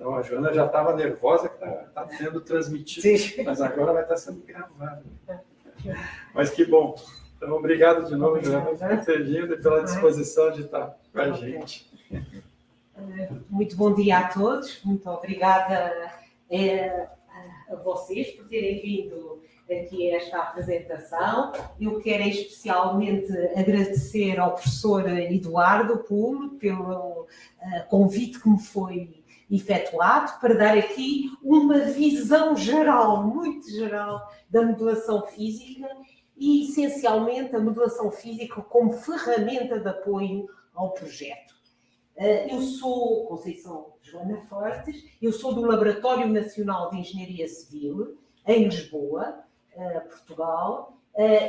Então, a Joana já estava nervosa que está sendo transmitido, sim, mas agora vai estar sendo gravado. Mas que bom. Então, obrigado de novo, Joana, por ter vindo e pela disposição de estar com a gente. Muito bom dia a todos. Muito obrigada a vocês por terem vindo aqui a esta apresentação. Eu quero especialmente agradecer ao professor Eduardo Pulo pelo convite que me foi efetuado para dar aqui uma visão geral, muito geral, da modelação física e, essencialmente, a modelação física como ferramenta de apoio ao projeto. Eu sou Conceição Joana Fortes, eu sou do Laboratório Nacional de Engenharia Civil, em Lisboa, Portugal.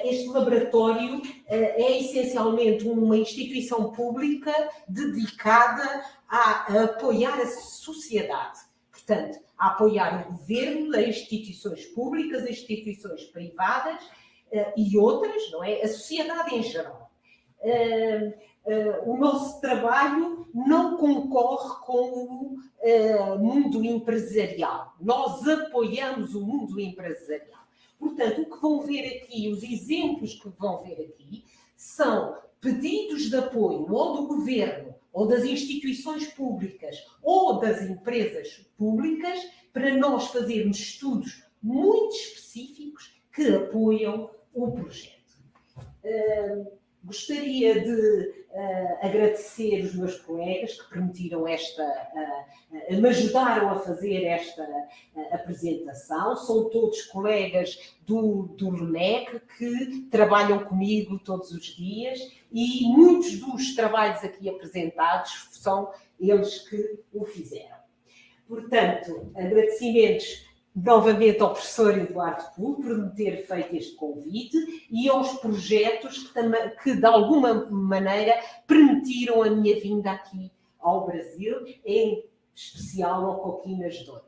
Este laboratório é essencialmente uma instituição pública dedicada a apoiar a sociedade. Portanto, a apoiar o governo, as instituições públicas, as instituições privadas e outras, não é? A sociedade em geral. O nosso trabalho não concorre com o mundo empresarial. Nós apoiamos o mundo empresarial. Portanto, o que vão ver aqui, os exemplos que vão ver aqui, são pedidos de apoio ou do governo, ou das instituições públicas, ou das empresas públicas, para nós fazermos estudos muito específicos que apoiam o projeto. Gostaria de agradecer os meus colegas que permitiram me ajudaram a fazer esta apresentação. São todos colegas do LNEC que trabalham comigo todos os dias e muitos dos trabalhos aqui apresentados são eles que o fizeram. Portanto, agradecimentos novamente ao professor Eduardo Pulo por me ter feito este convite e aos projetos que de alguma maneira permitiram a minha vinda aqui ao Brasil, em especial ao Coquinas 2.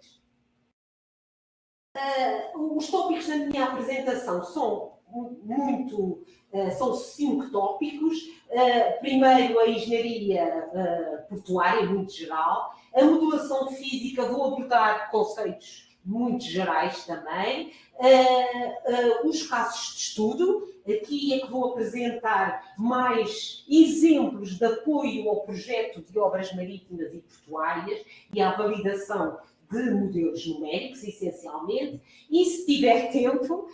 Os tópicos da minha apresentação são são 5 tópicos. Primeiro, a engenharia portuária, muito geral. A modulação física, vou abordar conceitos muito gerais também. Os casos de estudo, aqui é que vou apresentar mais exemplos de apoio ao projeto de obras marítimas e portuárias e à validação de modelos numéricos, essencialmente, e se tiver tempo,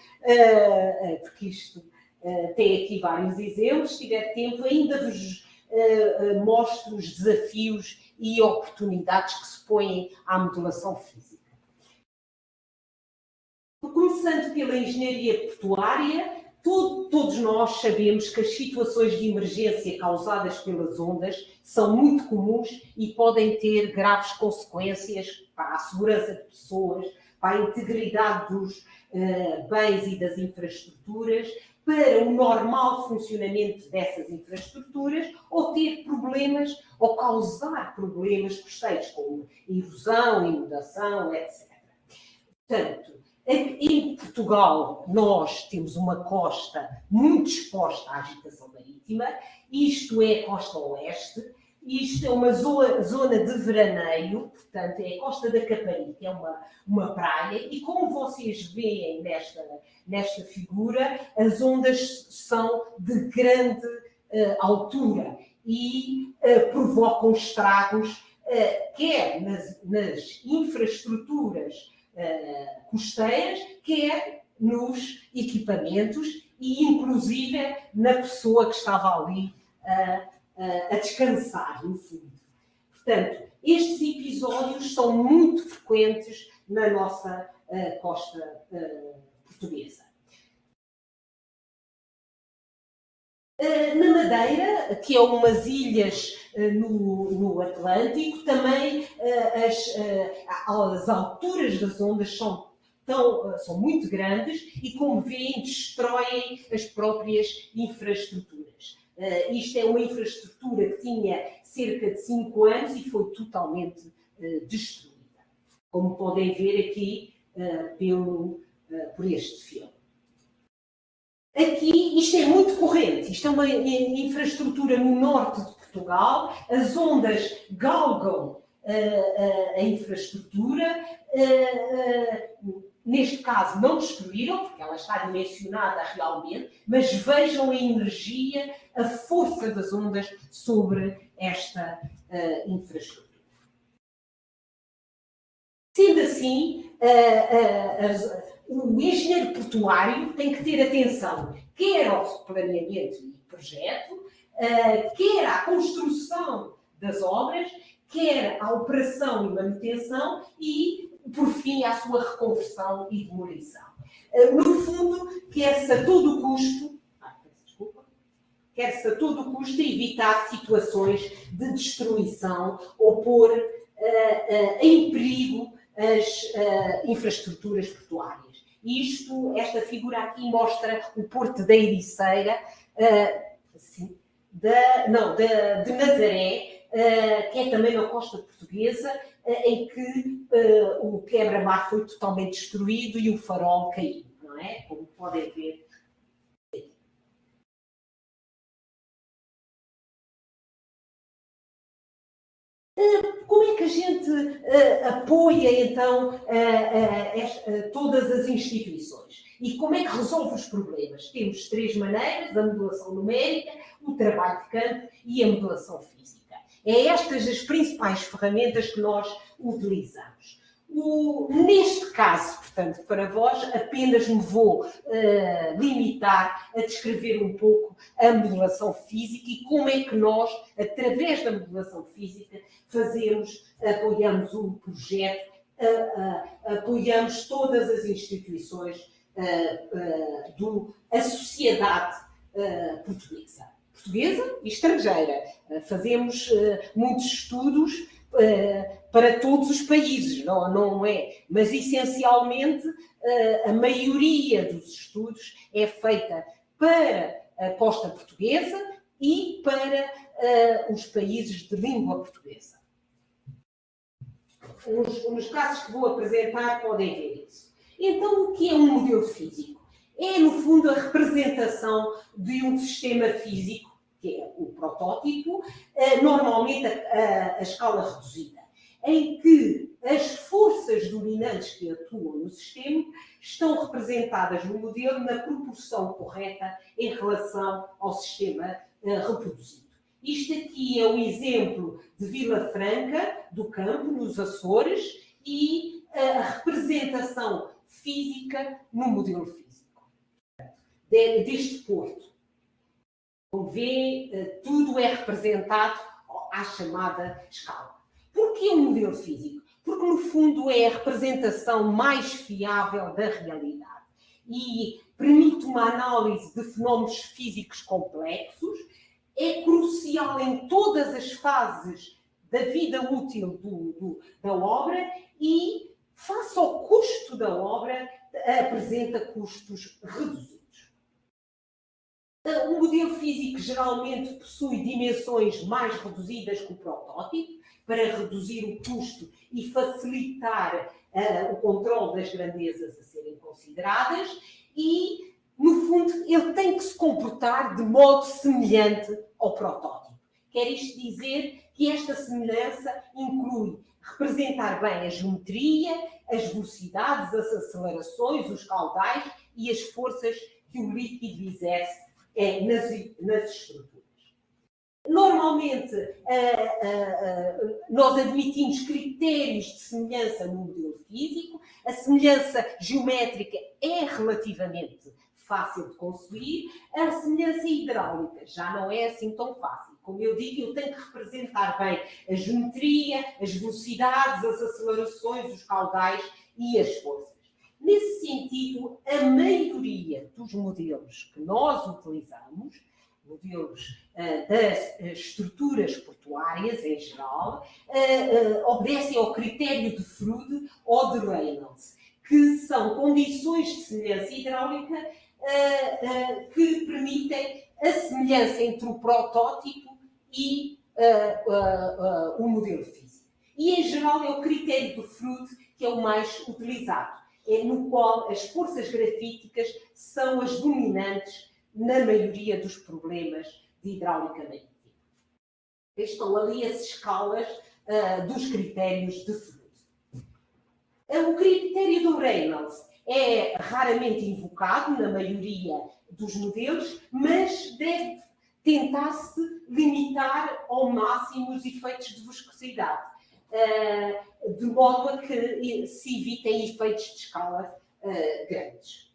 porque isto tem aqui vários exemplos, se tiver tempo, ainda vos mostro os desafios e oportunidades que se põem à modelação física. Começando pela engenharia portuária, todos nós sabemos que as situações de emergência causadas pelas ondas são muito comuns e podem ter graves consequências para a segurança de pessoas, para a integridade dos bens e das infraestruturas, para o normal funcionamento dessas infraestruturas, ou ter problemas, ou causar problemas costeiros, como erosão, inundação, etc. Portanto, em Portugal, nós temos uma costa muito exposta à agitação marítima, isto é a costa oeste, isto é uma zona de veraneio, portanto é a costa da Caparica, é uma praia, e como vocês veem nesta figura, as ondas são de grande altura e provocam estragos, quer nas infraestruturas costeiras, quer nos equipamentos e, inclusive, na pessoa que estava ali a descansar, no fundo. Portanto, estes episódios são muito frequentes na nossa costa portuguesa. Na Madeira, que é umas ilhas no Atlântico, também as alturas das ondas são muito grandes e, como veem, destroem as próprias infraestruturas. Isto é uma infraestrutura que tinha cerca de 5 anos e foi totalmente destruída, como podem ver aqui por este filme. Aqui, isto é muito corrente, isto é uma infraestrutura no norte de Portugal, as ondas galgam a infraestrutura. Neste caso, não destruíram, porque ela está dimensionada realmente, mas vejam a energia, a força das ondas sobre esta infraestrutura. Sendo assim, o engenheiro portuário tem que ter atenção, quer ao planeamento e projeto, quer à construção das obras, quer à operação e manutenção e, por fim, à sua reconversão e demolição. No fundo, quer-se a todo custo, quer-se a todo custo evitar situações de destruição ou pôr em perigo as infraestruturas portuárias. Esta figura aqui mostra o Porto da Ericeira, de Nazaré, que é também na costa portuguesa, em que o quebra-mar foi totalmente destruído e o farol caiu, não é? Como podem ver. Como é que a gente apoia, então, todas as instituições? E como é que resolve os problemas? Temos 3 maneiras: a modelação numérica, o trabalho de campo e a modelação física. É estas as principais ferramentas que nós utilizamos. Neste caso, portanto, para vós, apenas me vou limitar a descrever um pouco a modelação física e como é que nós, através da modelação física, apoiamos um projeto, apoiamos todas as instituições, a sociedade portuguesa e estrangeira. Fazemos muitos estudos para todos os países, não é? Mas, essencialmente, a maioria dos estudos é feita para a costa portuguesa e para os países de língua portuguesa. Nos casos que vou apresentar, podem ver isso. Então, o que é um modelo físico? É, no fundo, a representação de um sistema físico, que é o protótipo, normalmente a escala reduzida, em que as forças dominantes que atuam no sistema estão representadas no modelo na proporção correta em relação ao sistema reproduzido. Isto aqui é um exemplo de Vila Franca do Campo, nos Açores, e a representação física no modelo físico deste porto. Como vê, tudo é representado à chamada escala. Porquê o modelo físico? Porque, no fundo, é a representação mais fiável da realidade e permite uma análise de fenómenos físicos complexos, é crucial em todas as fases da vida útil da obra e, face ao custo da obra, apresenta custos reduzidos. O modelo físico geralmente possui dimensões mais reduzidas que o protótipo, para reduzir o custo e facilitar o controle das grandezas a serem consideradas e, no fundo, ele tem que se comportar de modo semelhante ao protótipo. Quer isto dizer que esta semelhança inclui representar bem a geometria, as velocidades, as acelerações, os caudais e as forças que o líquido exerce nas estruturas. Normalmente, nós admitimos critérios de semelhança no modelo físico. A semelhança geométrica é relativamente fácil de conseguir. A semelhança hidráulica já não é assim tão fácil. Como eu digo, eu tenho que representar bem a geometria, as velocidades, as acelerações, os caudais e as forças. Nesse sentido, a maioria dos modelos que nós utilizamos, modelos das estruturas portuárias em geral, obedecem ao critério de Froude ou de Reynolds, que são condições de semelhança hidráulica que permitem a semelhança entre o protótipo e o modelo físico. E, em geral, é o critério de Froude que é o mais utilizado, no qual as forças grafíticas são as dominantes na maioria dos problemas de hidráulica marítima. Estão ali as escalas dos critérios de fundo. O critério do Reynolds é raramente invocado na maioria dos modelos, mas deve tentar-se limitar ao máximo os efeitos de viscosidade, de modo a que se evitem efeitos de escala grandes.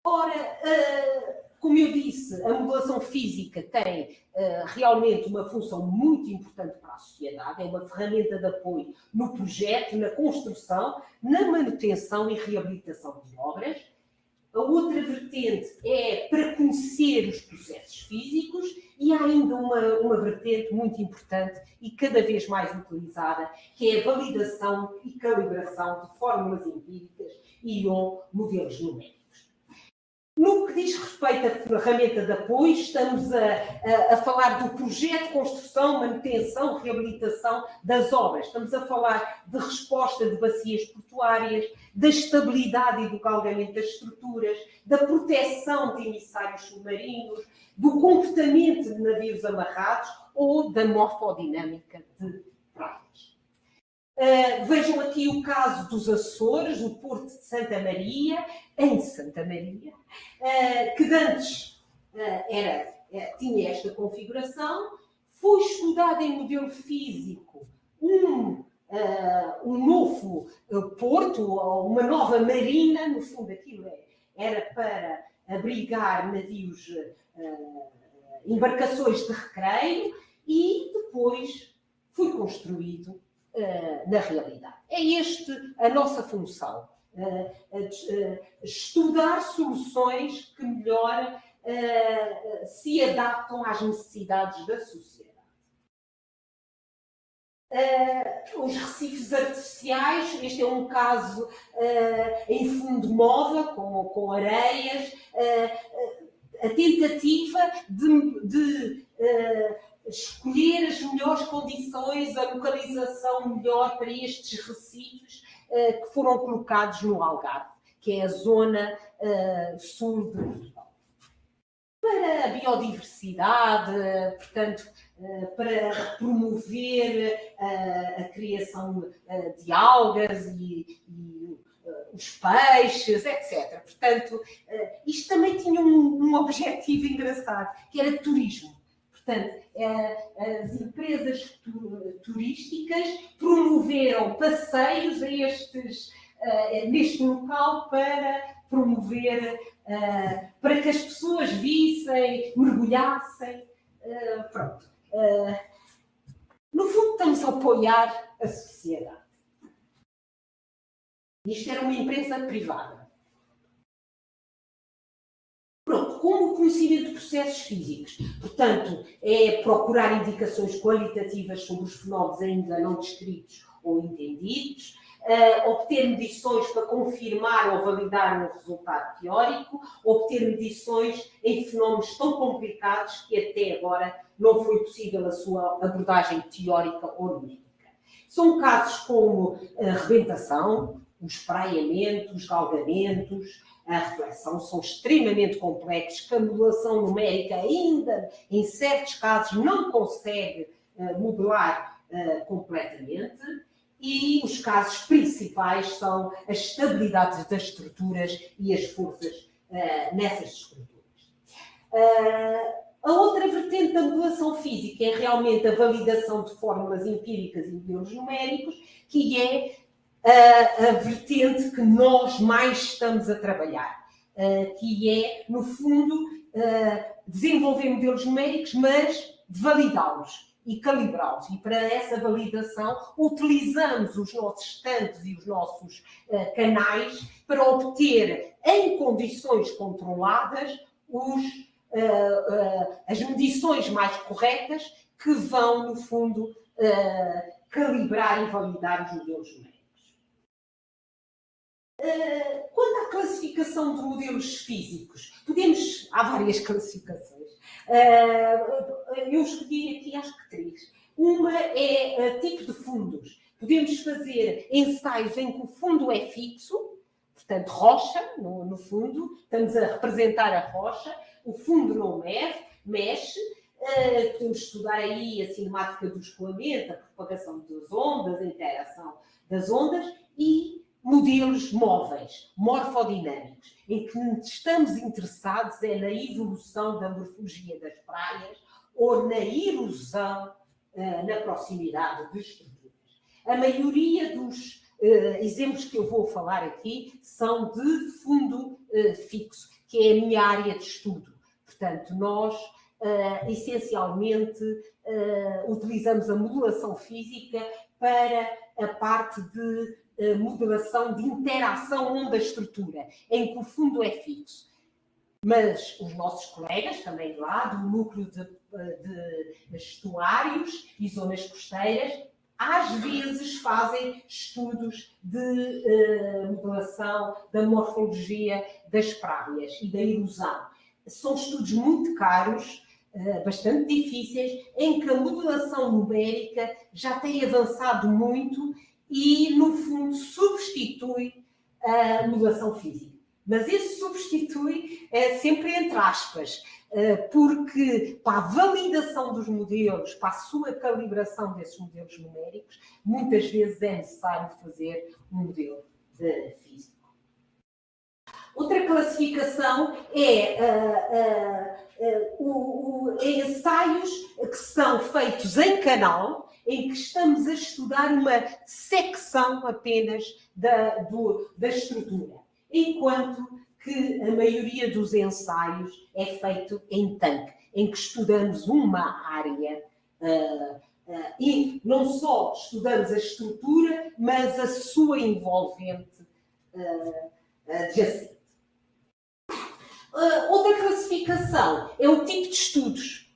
Ora, como eu disse, a modelação física tem realmente uma função muito importante para a sociedade, é uma ferramenta de apoio no projeto, na construção, na manutenção e reabilitação de obras. A outra vertente é para conhecer os processos físicos e há ainda uma vertente muito importante e cada vez mais utilizada, que é a validação e calibração de fórmulas empíricas e ou modelos numéricos. No que diz respeito à ferramenta de apoio, estamos a falar do projeto de construção, manutenção, reabilitação das obras. Estamos a falar de resposta de bacias portuárias, da estabilidade e do galgamento das estruturas, da proteção de emissários submarinos, do comportamento de navios amarrados ou da morfodinâmica de praias. Vejam aqui o caso dos Açores, o Porto de Santa Maria, em Santa Maria, que antes tinha esta configuração. Foi estudado em modelo físico um novo porto, uma nova marina, no fundo aquilo era para abrigar navios, embarcações de recreio, e depois foi construído na realidade. É esta a nossa função, estudar soluções que melhor se adaptam às necessidades da sociedade. Os recifes artificiais, este é um caso em fundo móvel, com areias, a tentativa de escolher as melhores condições, a localização melhor para estes recifes que foram colocados no Algarve, que é a zona sul de Portugal. Para a biodiversidade, portanto, para promover a criação de algas e os peixes, etc. Portanto, isto também tinha um objetivo engraçado, que era turismo. Portanto, as empresas turísticas promoveram passeios neste local para promover, para que as pessoas vissem, mergulhassem. Pronto. No fundo, estamos a apoiar a sociedade. Isto era uma empresa privada. Pronto, como o conhecimento de processos físicos, portanto, é procurar indicações qualitativas sobre os fenómenos ainda não descritos ou entendidos, obter medições para confirmar ou validar um resultado teórico, obter medições em fenómenos tão complicados que até agora não foi possível a sua abordagem teórica ou numérica. São casos como a rebentação, o espraiamento, os galgamentos, a reflexão, são extremamente complexos, que a modelação numérica ainda, em certos casos, não consegue modelar completamente. E os casos principais são as estabilidades das estruturas e as forças nessas estruturas. A outra vertente da modelação física é realmente a validação de fórmulas empíricas e modelos numéricos, que é a vertente que nós mais estamos a trabalhar, que é, no fundo, desenvolver modelos numéricos, mas validá-los e calibrá-los. E para essa validação utilizamos os nossos estantes e os nossos canais para obter, em condições controladas, as medições mais corretas que vão, no fundo, calibrar e validar os modelos numéricos. Quanto à classificação de modelos físicos, há várias classificações. Eu escolhi aqui, acho que 3. Uma é tipo de fundos. Podemos fazer ensaios em que o fundo é fixo, portanto, rocha, no fundo, estamos a representar a rocha, o fundo não mexe, Podemos estudar aí a cinemática do escoamento, a propagação das ondas, a interação das ondas e modelos móveis, morfodinâmicos, em que estamos interessados na evolução da morfologia das praias ou na erosão na proximidade de estruturas. A maioria dos exemplos que eu vou falar aqui são de fundo fixo, que é a minha área de estudo. Portanto, nós essencialmente utilizamos a modelação física para a parte de modelação de interação onda-estrutura, em que o fundo é fixo. Mas os nossos colegas, também lá, do núcleo de estuários e zonas costeiras, às vezes fazem estudos de modelação da morfologia das praias e da erosão. São estudos muito caros, bastante difíceis, em que a modelação numérica já tem avançado muito e, no fundo, substitui a modelação física. Mas esse substitui sempre entre aspas, porque para a validação dos modelos, para a sua calibração desses modelos numéricos, muitas vezes é necessário fazer um modelo físico. Outra classificação é ensaios que são feitos em canal, em que estamos a estudar uma secção apenas da estrutura, enquanto que a maioria dos ensaios é feito em tanque, em que estudamos uma área e não só estudamos a estrutura, mas a sua envolvente adjacente. Outra classificação é o tipo de estudos.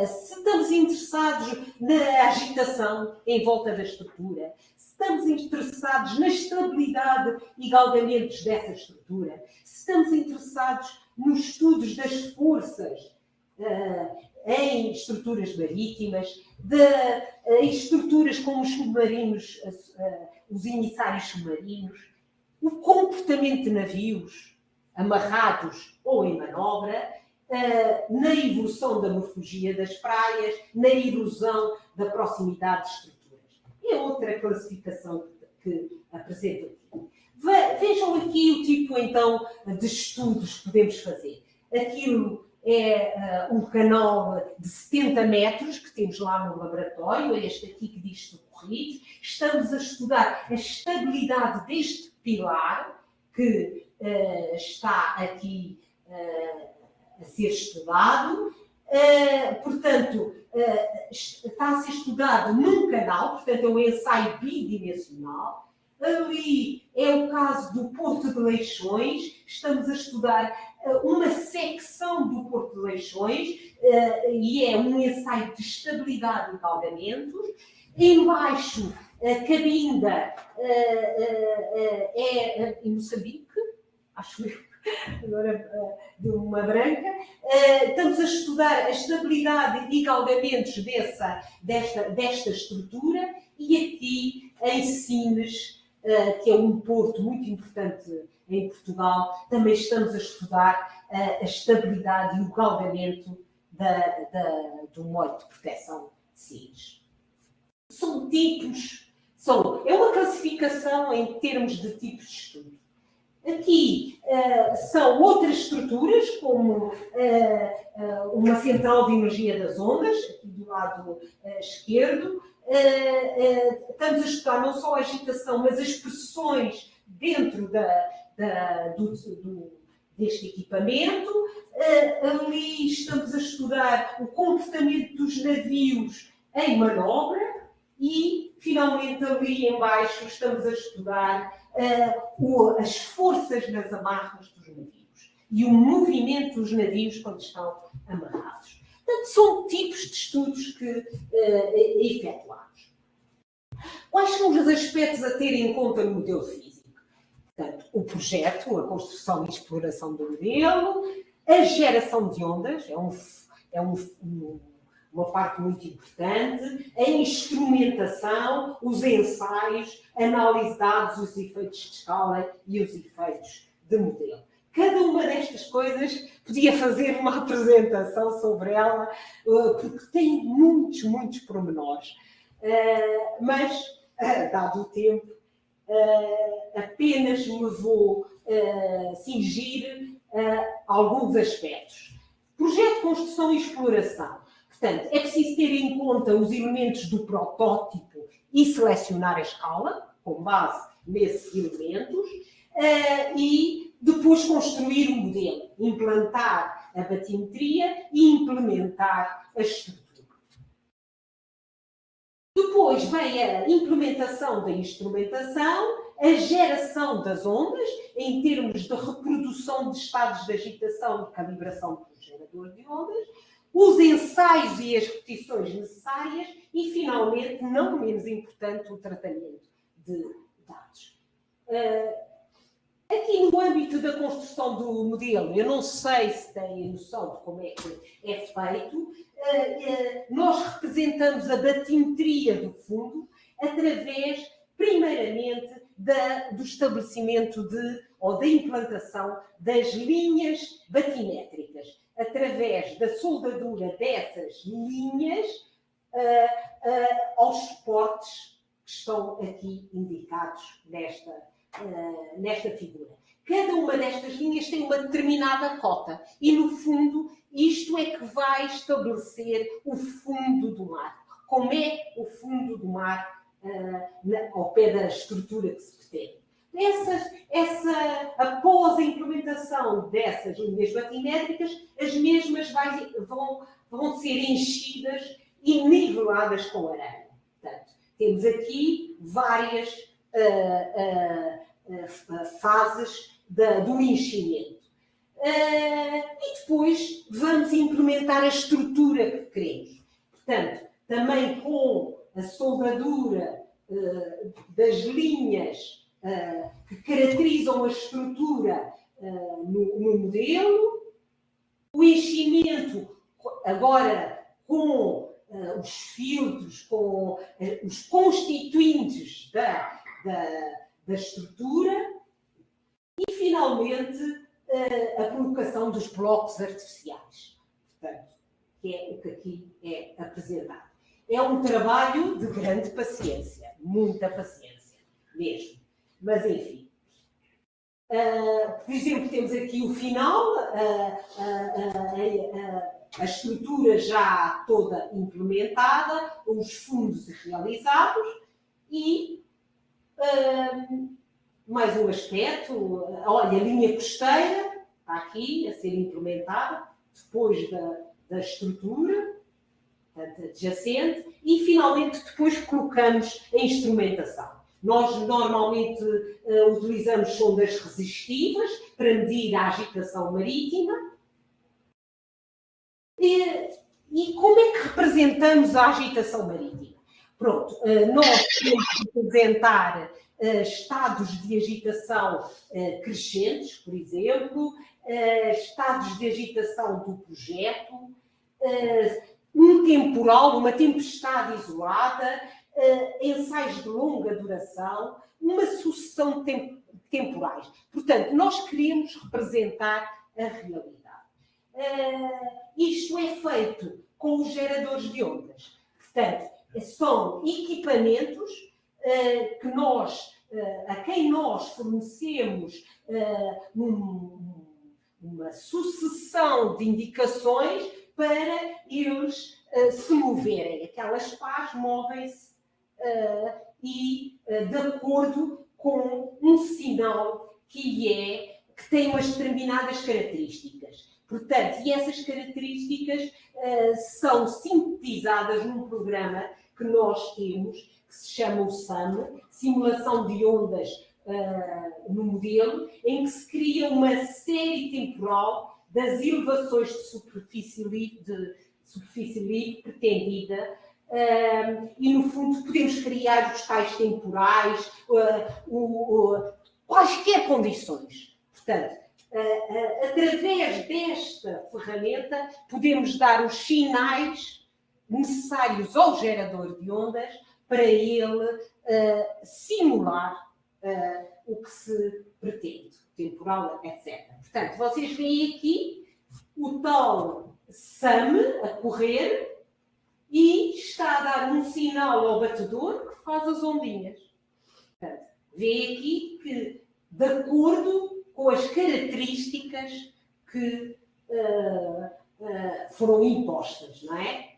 Se estamos interessados na agitação em volta da estrutura, se estamos interessados na estabilidade e galgamentos dessa estrutura, se estamos interessados nos estudos das forças em estruturas marítimas, em estruturas como os submarinos, os emissários submarinos, o comportamento de navios amarrados ou em manobra, na evolução da morfologia das praias, na erosão da proximidade de estruturas. É outra classificação que apresento aqui. Vejam aqui o tipo, então, de estudos que podemos fazer. Aquilo é um canal de 70 metros que temos lá no laboratório, é este aqui que diz socorridos. Estamos a estudar a estabilidade deste pilar que está aqui a ser estudado. Portanto, está a ser estudado num canal, portanto, é um ensaio bidimensional. Ali é o caso do Porto de Leixões, estamos a estudar uma secção do Porto de Leixões e é um ensaio de estabilidade e galgamentos. Embaixo, a Cabinda é em Moçambique, acho eu, agora de uma branca. Estamos a estudar a estabilidade e galgamentos desta estrutura e aqui em Sines, que é um porto muito importante em Portugal, também estamos a estudar a estabilidade e o galgamento do molho de proteção de Sines. São tipos, é uma classificação em termos de tipos de estudo. Aqui são outras estruturas, como uma central de energia das ondas, aqui do lado esquerdo. Estamos a estudar não só a agitação, mas as pressões dentro deste equipamento. Ali estamos a estudar o comportamento dos navios em manobra e, finalmente, ali em baixo estamos a estudar as forças nas amarras dos navios e o movimento dos navios quando estão amarrados. Portanto, são tipos de estudos que efetuamos. Quais são os aspectos a ter em conta no modelo físico? Portanto, o projeto, a construção e exploração do modelo, a geração de ondas, uma parte muito importante, a instrumentação, os ensaios, a análise de dados, os efeitos de escala e os efeitos de modelo. cada uma destas coisas podia fazer uma apresentação sobre ela, porque tem muitos pormenores. Mas, dado o tempo, apenas me vou cingir a alguns aspectos. Projeto, construção e exploração. Portanto, é preciso ter em conta os elementos do protótipo e selecionar a escala, com base nesses elementos, e depois construir o modelo, implantar a batimetria e implementar a estrutura. Depois vem a implementação da instrumentação, a geração das ondas, em termos de reprodução de estados de agitação e calibração do gerador de ondas, os ensaios e as repetições necessárias e, finalmente, não menos importante, o tratamento de dados. Aqui no âmbito da construção do modelo, eu não sei se têm noção de como é que é feito, nós representamos a batimetria do fundo através, primeiramente, do estabelecimento ou da implantação das linhas batimétricas, através da soldadura dessas linhas aos suportes que estão aqui indicados nesta figura. Cada uma destas linhas tem uma determinada cota e, no fundo, isto é que vai estabelecer o fundo do mar. Como é o fundo do mar ao pé da estrutura que se pretende. Após a implementação dessas linhas batimétricas, as mesmas vão ser enchidas e niveladas com areia. Portanto, temos aqui várias fases do enchimento. E depois vamos implementar a estrutura que queremos. Portanto, também com a soldadura das linhas que caracterizam a estrutura no modelo, o enchimento agora com os filtros, com os constituintes da estrutura e, finalmente, a colocação dos blocos artificiais. Portanto, que é o que aqui é apresentado. É um trabalho de grande paciência, muita paciência mesmo. Mas, enfim. Por exemplo, temos aqui o final, a estrutura já toda implementada, os fundos realizados e mais um aspecto, olha, a linha costeira está aqui a ser implementada depois da estrutura, portanto, adjacente, e finalmente depois colocamos a instrumentação. Nós normalmente utilizamos sondas resistivas para medir a agitação marítima. E como é que representamos a agitação marítima? Pronto, nós temos que representar estados de agitação crescentes, por exemplo, estados de agitação do projeto, um temporal, uma tempestade isolada, ensaios de longa duração, uma sucessão de temporais. Portanto, nós queremos representar a realidade. Isto é feito com os geradores de ondas. Portanto, são equipamentos a quem nós fornecemos uma sucessão de indicações para eles se moverem. Aquelas pás movem-se de acordo com um sinal que tem umas determinadas características. Portanto, e essas características são sintetizadas num programa que nós temos, que se chama o SAM, Simulação de Ondas no Modelo, em que se cria uma série temporal das elevações de superfície livre pretendida, e, no fundo, podemos criar os tais temporais, quaisquer condições. Portanto, através desta ferramenta, podemos dar os sinais necessários ao gerador de ondas para ele simular o que se pretende, temporal, etc. Portanto, vocês veem aqui o tal SAM a correr e está a dar um sinal ao batedor que faz as ondinhas. Portanto, veem aqui que, de acordo com as características que foram impostas, não é?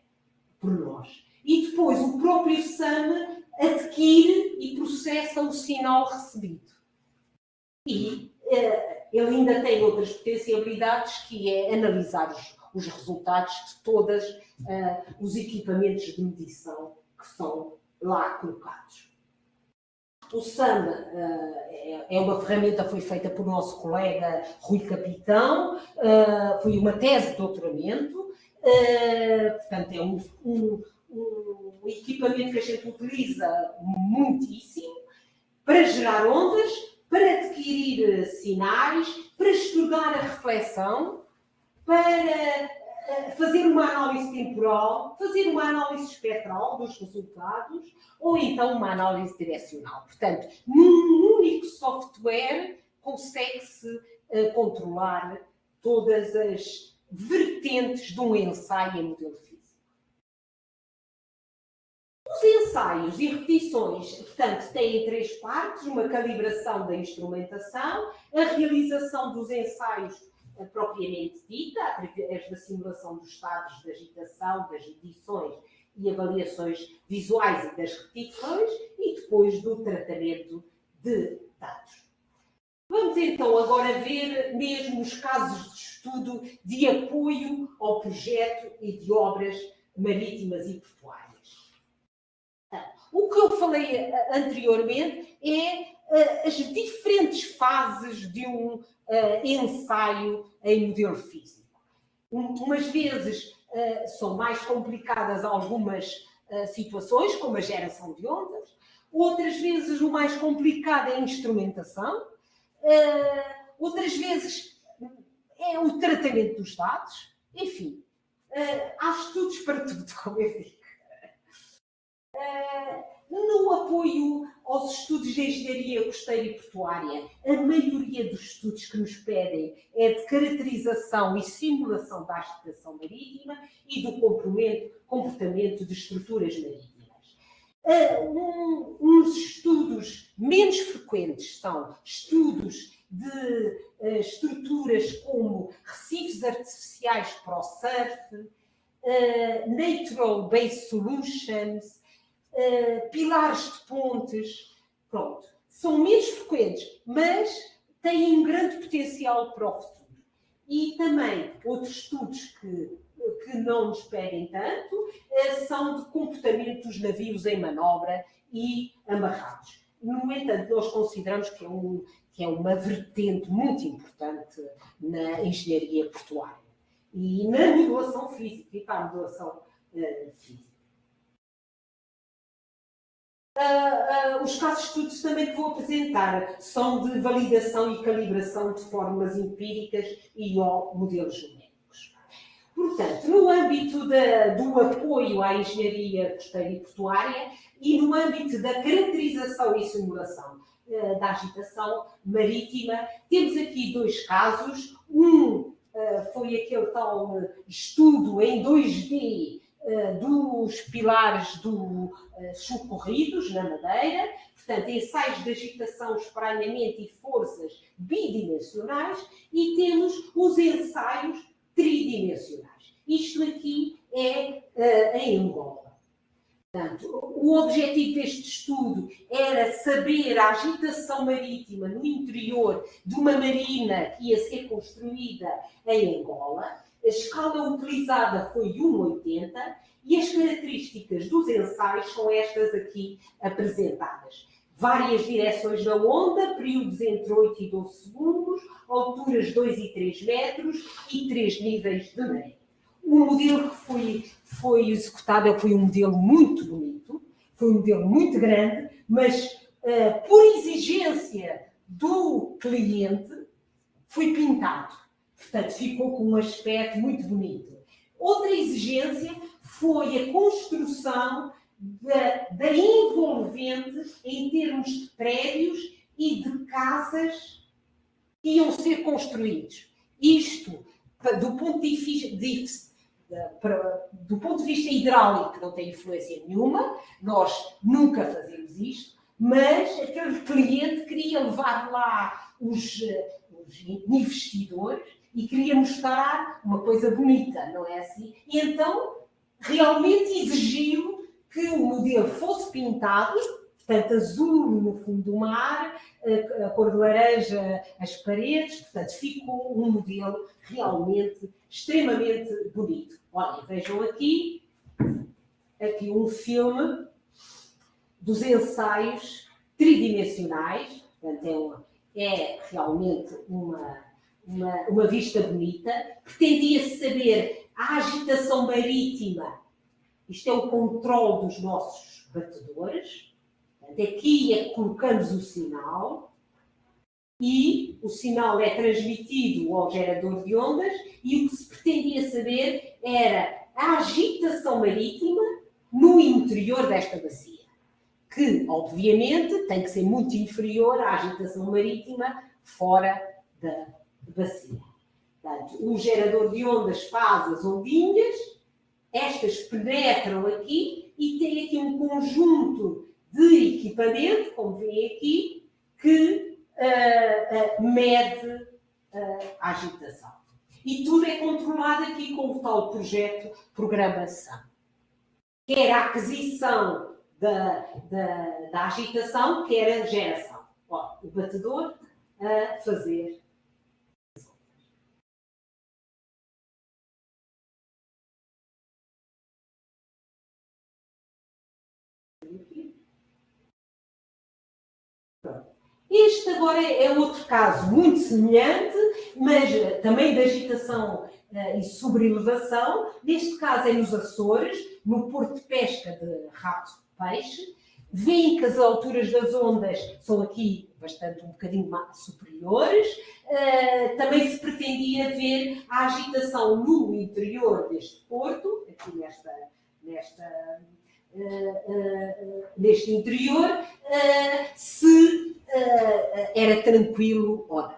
Por nós. E depois o próprio SAM adquire e processa o sinal recebido. E ele ainda tem outras potencialidades, que é analisar os resultados de todos os equipamentos de medição que são lá colocados. O SAM é uma ferramenta que foi feita por nosso colega Rui Capitão, foi uma tese de doutoramento, portanto é um equipamento que a gente utiliza muitíssimo para gerar ondas, para adquirir sinais, para estudar a reflexão, para fazer uma análise temporal, fazer uma análise espectral dos resultados ou então uma análise direcional. Portanto, num único software consegue-se controlar todas as vertentes de um ensaio em modelo físico. Os ensaios e repetições, portanto, têm 3 partes: uma calibração da instrumentação, a realização dos ensaios propriamente dita, através da simulação dos estados de agitação, das medições e avaliações visuais e das repetições, e depois do tratamento de dados. Vamos então agora ver mesmo os casos de estudo de apoio ao projeto e de obras marítimas e portuárias. O que eu falei anteriormente é as diferentes fases de um ensaio em modelo físico. Umas vezes são mais complicadas algumas situações, como a geração de ondas, outras vezes o mais complicado é a instrumentação, outras vezes é o tratamento dos dados, enfim, há estudos para tudo, como eu digo. No apoio aos estudos de engenharia costeira e portuária, a maioria dos estudos que nos pedem é de caracterização e simulação da agitação marítima e do comportamento de estruturas marítimas. Uns estudos menos frequentes são estudos de estruturas como recifes artificiais para o surf, natural based solutions, pilares de pontes, pronto. São menos frequentes, mas têm um grande potencial para o futuro. E também outros estudos que não nos pedem tanto são de comportamento dos navios em manobra e amarrados. No entanto, nós consideramos que é uma vertente muito importante na engenharia portuária e na modulação física e para a modulação física. Os casos de estudos também que vou apresentar são de validação e calibração de fórmulas empíricas e ou modelos geométricos. Portanto, no âmbito do apoio à engenharia costeira e portuária e no âmbito da caracterização e simulação da agitação marítima, temos aqui 2 casos. Um foi aquele tal estudo em 2D dos pilares socorridos na Madeira, portanto, ensaios de agitação, espalhamento e forças bidimensionais, e temos os ensaios tridimensionais. Isto aqui é em Angola. Portanto, o objetivo deste estudo era saber a agitação marítima no interior de uma marina que ia ser construída em Angola. A escala utilizada foi 1,80 e as características dos ensaios são estas aqui apresentadas. Várias direções da onda, períodos entre 8 e 12 segundos, alturas 2 e 3 metros e 3 níveis de maré. O modelo que foi executado foi um modelo muito bonito, foi um modelo muito grande, mas por exigência do cliente foi pintado. Portanto, ficou com um aspecto muito bonito. Outra exigência foi a construção da envolvente em termos de prédios e de casas que iam ser construídos. Isto, do ponto de vista hidráulico, não tem influência nenhuma, nós nunca fazemos isto, mas aquele cliente queria levar lá os investidores e queria mostrar uma coisa bonita, não é assim? E então, realmente exigiu que o modelo fosse pintado, portanto, azul no fundo do mar, a cor de laranja as paredes, portanto, ficou um modelo realmente extremamente bonito. Olha, vejam aqui um filme dos ensaios tridimensionais, portanto, é realmente uma vista bonita. Pretendia-se saber a agitação marítima, isto é o controle dos nossos batedores. Portanto, aqui é que colocamos o sinal e o sinal é transmitido ao gerador de ondas e o que se pretendia saber era a agitação marítima no interior desta bacia, que, obviamente, tem que ser muito inferior à agitação marítima fora da bacia. Portanto, o gerador de ondas faz as ondinhas, estas penetram aqui e tem aqui um conjunto de equipamento, como veem aqui, que mede a agitação. E tudo é controlado aqui com o tal projeto programação. Quer a aquisição da agitação, quer a geração. Ó, o batedor a fazer. Este agora é outro caso muito semelhante, mas também de agitação e sobrelevação. Neste caso é nos Açores, no porto de pesca de Rato de Peixe. Veem que as alturas das ondas são aqui bastante um bocadinho mais superiores. Também se pretendia ver a agitação no interior deste porto, aqui neste interior, se era tranquilo ou não.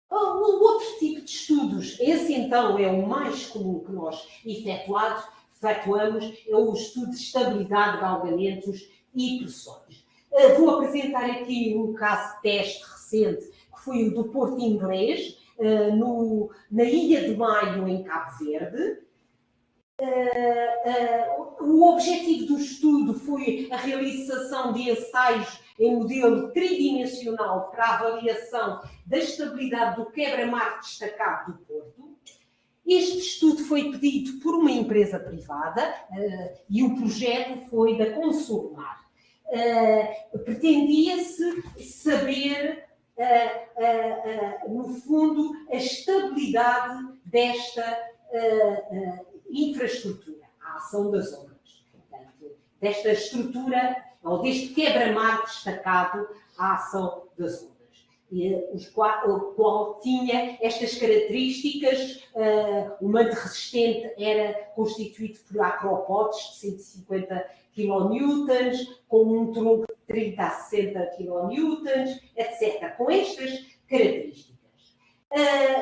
O outro tipo de estudos, esse então é o mais comum que nós efetuamos, é o estudo de estabilidade de galgamentos e pressões. Vou apresentar aqui um caso de teste recente, que foi o do Porto Inglês, na Ilha de Maio, em Cabo Verde. O objetivo do estudo foi a realização de ensaios em modelo tridimensional para a avaliação da estabilidade do quebra-mar destacado do Porto. Este estudo foi pedido por uma empresa privada e o projeto foi da Consulmar. Pretendia-se saber, no fundo, a estabilidade desta infraestrutura, a ação das ondas. Portanto, desta estrutura, ou deste quebra-mar destacado, a ação das ondas. O qual tinha estas características. O manto resistente era constituído por acropóds de 150 kN, com um tronco de 30 a 60 kN, etc. Com estas características.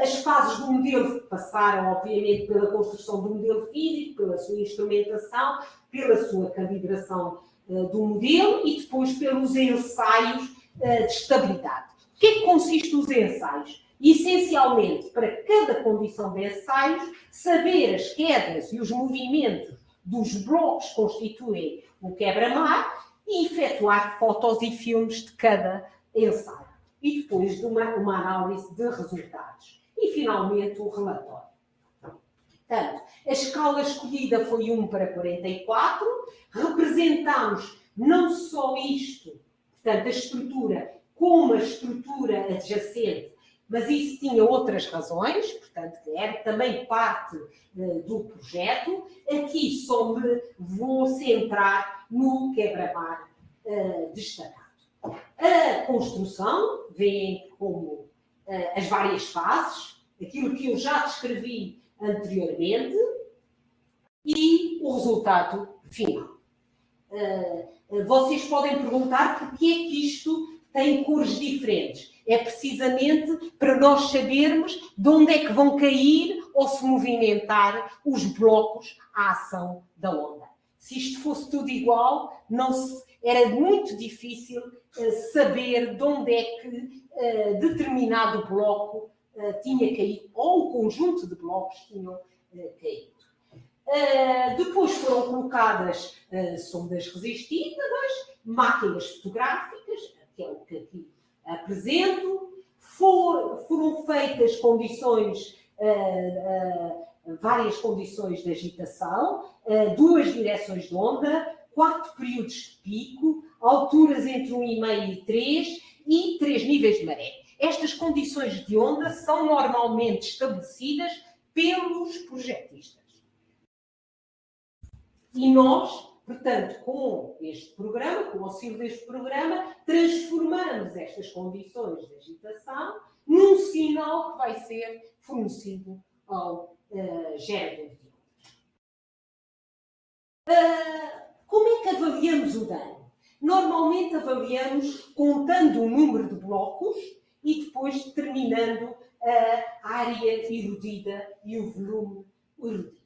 As fases do modelo passaram, obviamente, pela construção do modelo físico, pela sua instrumentação, pela sua calibração do modelo e depois pelos ensaios de estabilidade. O que é que consistem os ensaios? Essencialmente, para cada condição de ensaios, saber as quedas e os movimentos dos blocos que constituem o quebra-mar e efetuar fotos e filmes de cada ensaio. E depois de uma análise de resultados. E, finalmente, o relatório. Portanto, a escala escolhida foi 1:44. Representamos não só isto, portanto, a estrutura, como a estrutura adjacente, mas isso tinha outras razões, portanto, era também parte do projeto. Aqui só me vou centrar no quebra-mar destacado. A construção, veem como as várias fases, aquilo que eu já descrevi anteriormente, e o resultado final. Vocês podem perguntar porque é que isto tem cores diferentes. É precisamente para nós sabermos de onde é que vão cair ou se movimentar os blocos à ação da onda. Se isto fosse tudo igual, era muito difícil saber de onde é que determinado bloco tinha caído, ou o conjunto de blocos tinham caído. Depois foram colocadas sondas resistivas, máquinas fotográficas, que é o que aqui apresento. Foram feitas várias condições de agitação, 2 direções de onda, 4 períodos de pico, alturas entre 1,5 e 3 e 3 níveis de maré. Estas condições de onda são normalmente estabelecidas pelos projetistas. E nós, portanto, com este programa, com o auxílio deste programa, transformamos estas condições de agitação num sinal que vai ser fornecido ao gerador de ondas. Como é que avaliamos o dano? Normalmente avaliamos contando o número de blocos e depois determinando a área erodida e o volume erodido.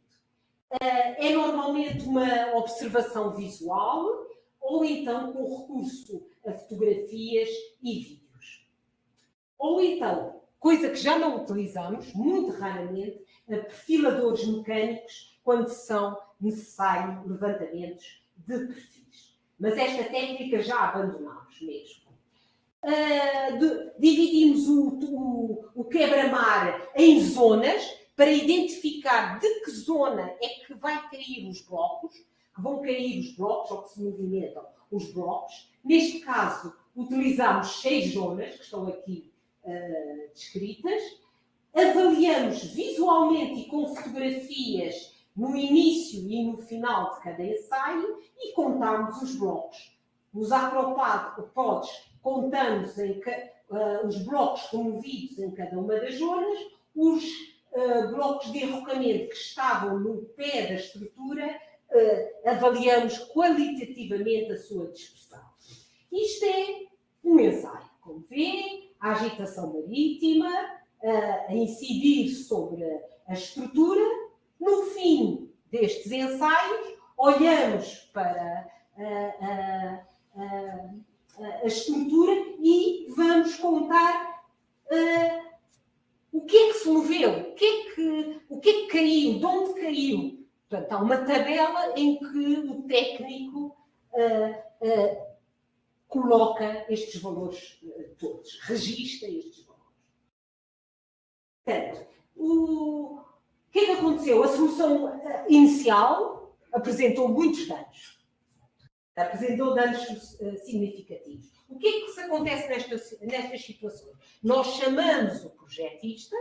É normalmente uma observação visual ou então com recurso a fotografias e vídeos. Ou então, coisa que já não utilizamos, muito raramente, perfiladores mecânicos quando são necessários levantamentos de perfis. Mas esta técnica já abandonámos mesmo. Dividimos o quebra-mar em zonas para identificar de que zona é que vai cair os blocos, que vão cair os blocos ou que se movimentam os blocos. Neste caso, utilizamos 6 zonas, que estão aqui descritas. Avaliamos visualmente e com fotografias no início e no final de cada ensaio e contamos os blocos. Nos acropods contamos os blocos removidos em cada uma das zonas, os blocos de enrocamento que estavam no pé da estrutura, avaliamos qualitativamente a sua dispersão. Isto é um ensaio, como vêem, a agitação marítima, a incidir sobre a estrutura. No fim destes ensaios, olhamos para a estrutura e vamos contar o que é que se moveu, o que é que caiu, de onde caiu. Portanto, há uma tabela em que o técnico coloca estes valores todos, registra estes valores. Portanto, o que é que aconteceu? A solução inicial apresentou muitos danos. Apresentou danos significativos. O que é que se acontece nestas situações? Nós chamamos o projetista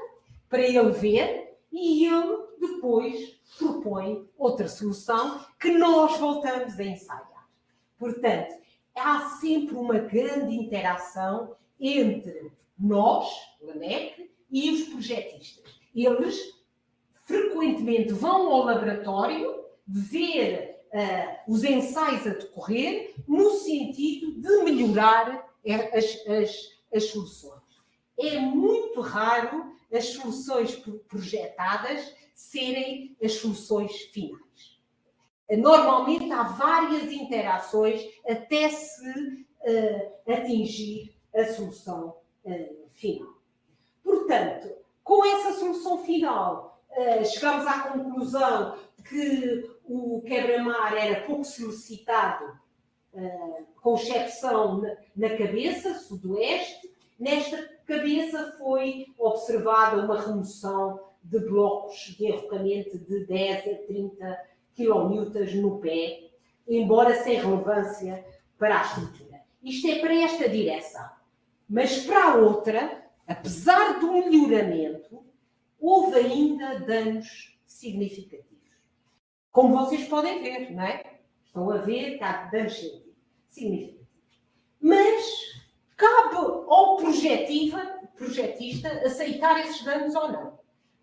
para ele ver e ele depois propõe outra solução que nós voltamos a ensaiar. Portanto, há sempre uma grande interação entre nós, LANEC, e os projetistas. Eles frequentemente vão ao laboratório ver os ensaios a decorrer no sentido de melhorar as soluções. É muito raro as soluções projetadas serem as soluções finais. Normalmente há várias interações até se atingir a solução final. Portanto, com essa solução final, chegamos à conclusão que o quebra-mar era pouco solicitado, com exceção na cabeça sudoeste. Nesta cabeça foi observada uma remoção de blocos de enrocamento de 10 a 30 kN no pé, embora sem relevância para a estrutura. Isto é para esta direção. Mas para a outra, apesar do melhoramento, houve ainda danos significativos. Como vocês podem ver, não é? Estão a ver que há danos significativos. Mas cabe ao projetista aceitar esses danos ou não.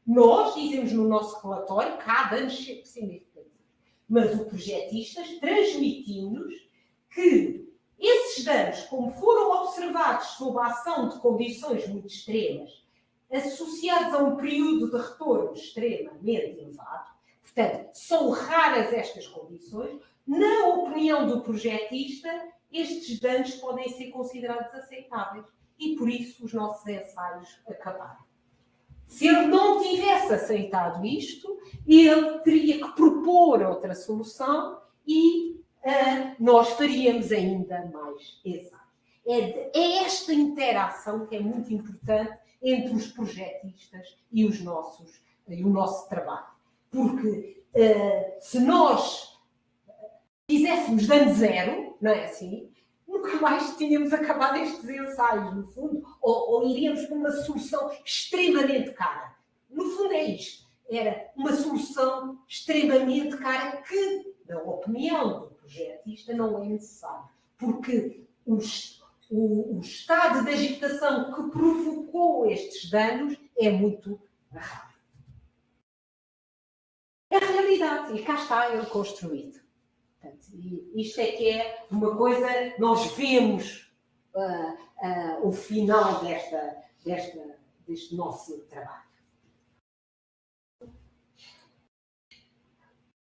Nós dizemos no nosso relatório que há danos significativos. Mas o projetista transmitiu-nos que esses danos, como foram observados sob a ação de condições muito extremas, associados a um período de retorno extremamente elevado, portanto, são raras estas condições, na opinião do projetista, estes danos podem ser considerados aceitáveis. E por isso os nossos ensaios acabaram. Se ele não tivesse aceitado isto, ele teria que propor outra solução e nós faríamos ainda mais ensaios. É esta interação que é muito importante entre os projetistas e o nosso trabalho. Porque se nós fizéssemos dano zero, não é assim? Nunca mais tínhamos acabado estes ensaios, no fundo, ou iríamos para uma solução extremamente cara. No fundo é isto. Era uma solução extremamente cara que, na opinião do projetista, não é necessário. Porque o estado de agitação que provocou estes danos é muito raro. É a realidade. E cá está ele construído. Portanto, isto é que é uma coisa, nós vemos o final deste nosso trabalho.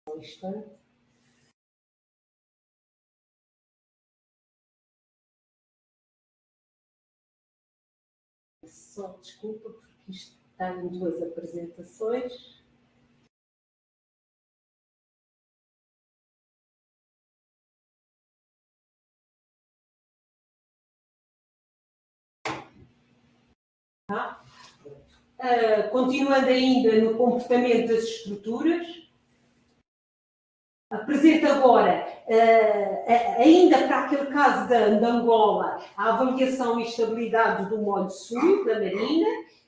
Um instante. Só desculpa, porque isto está em duas apresentações. Continuando ainda no comportamento das estruturas, apresento agora, ainda para aquele caso de Angola, a avaliação e estabilidade do molho sul da marina.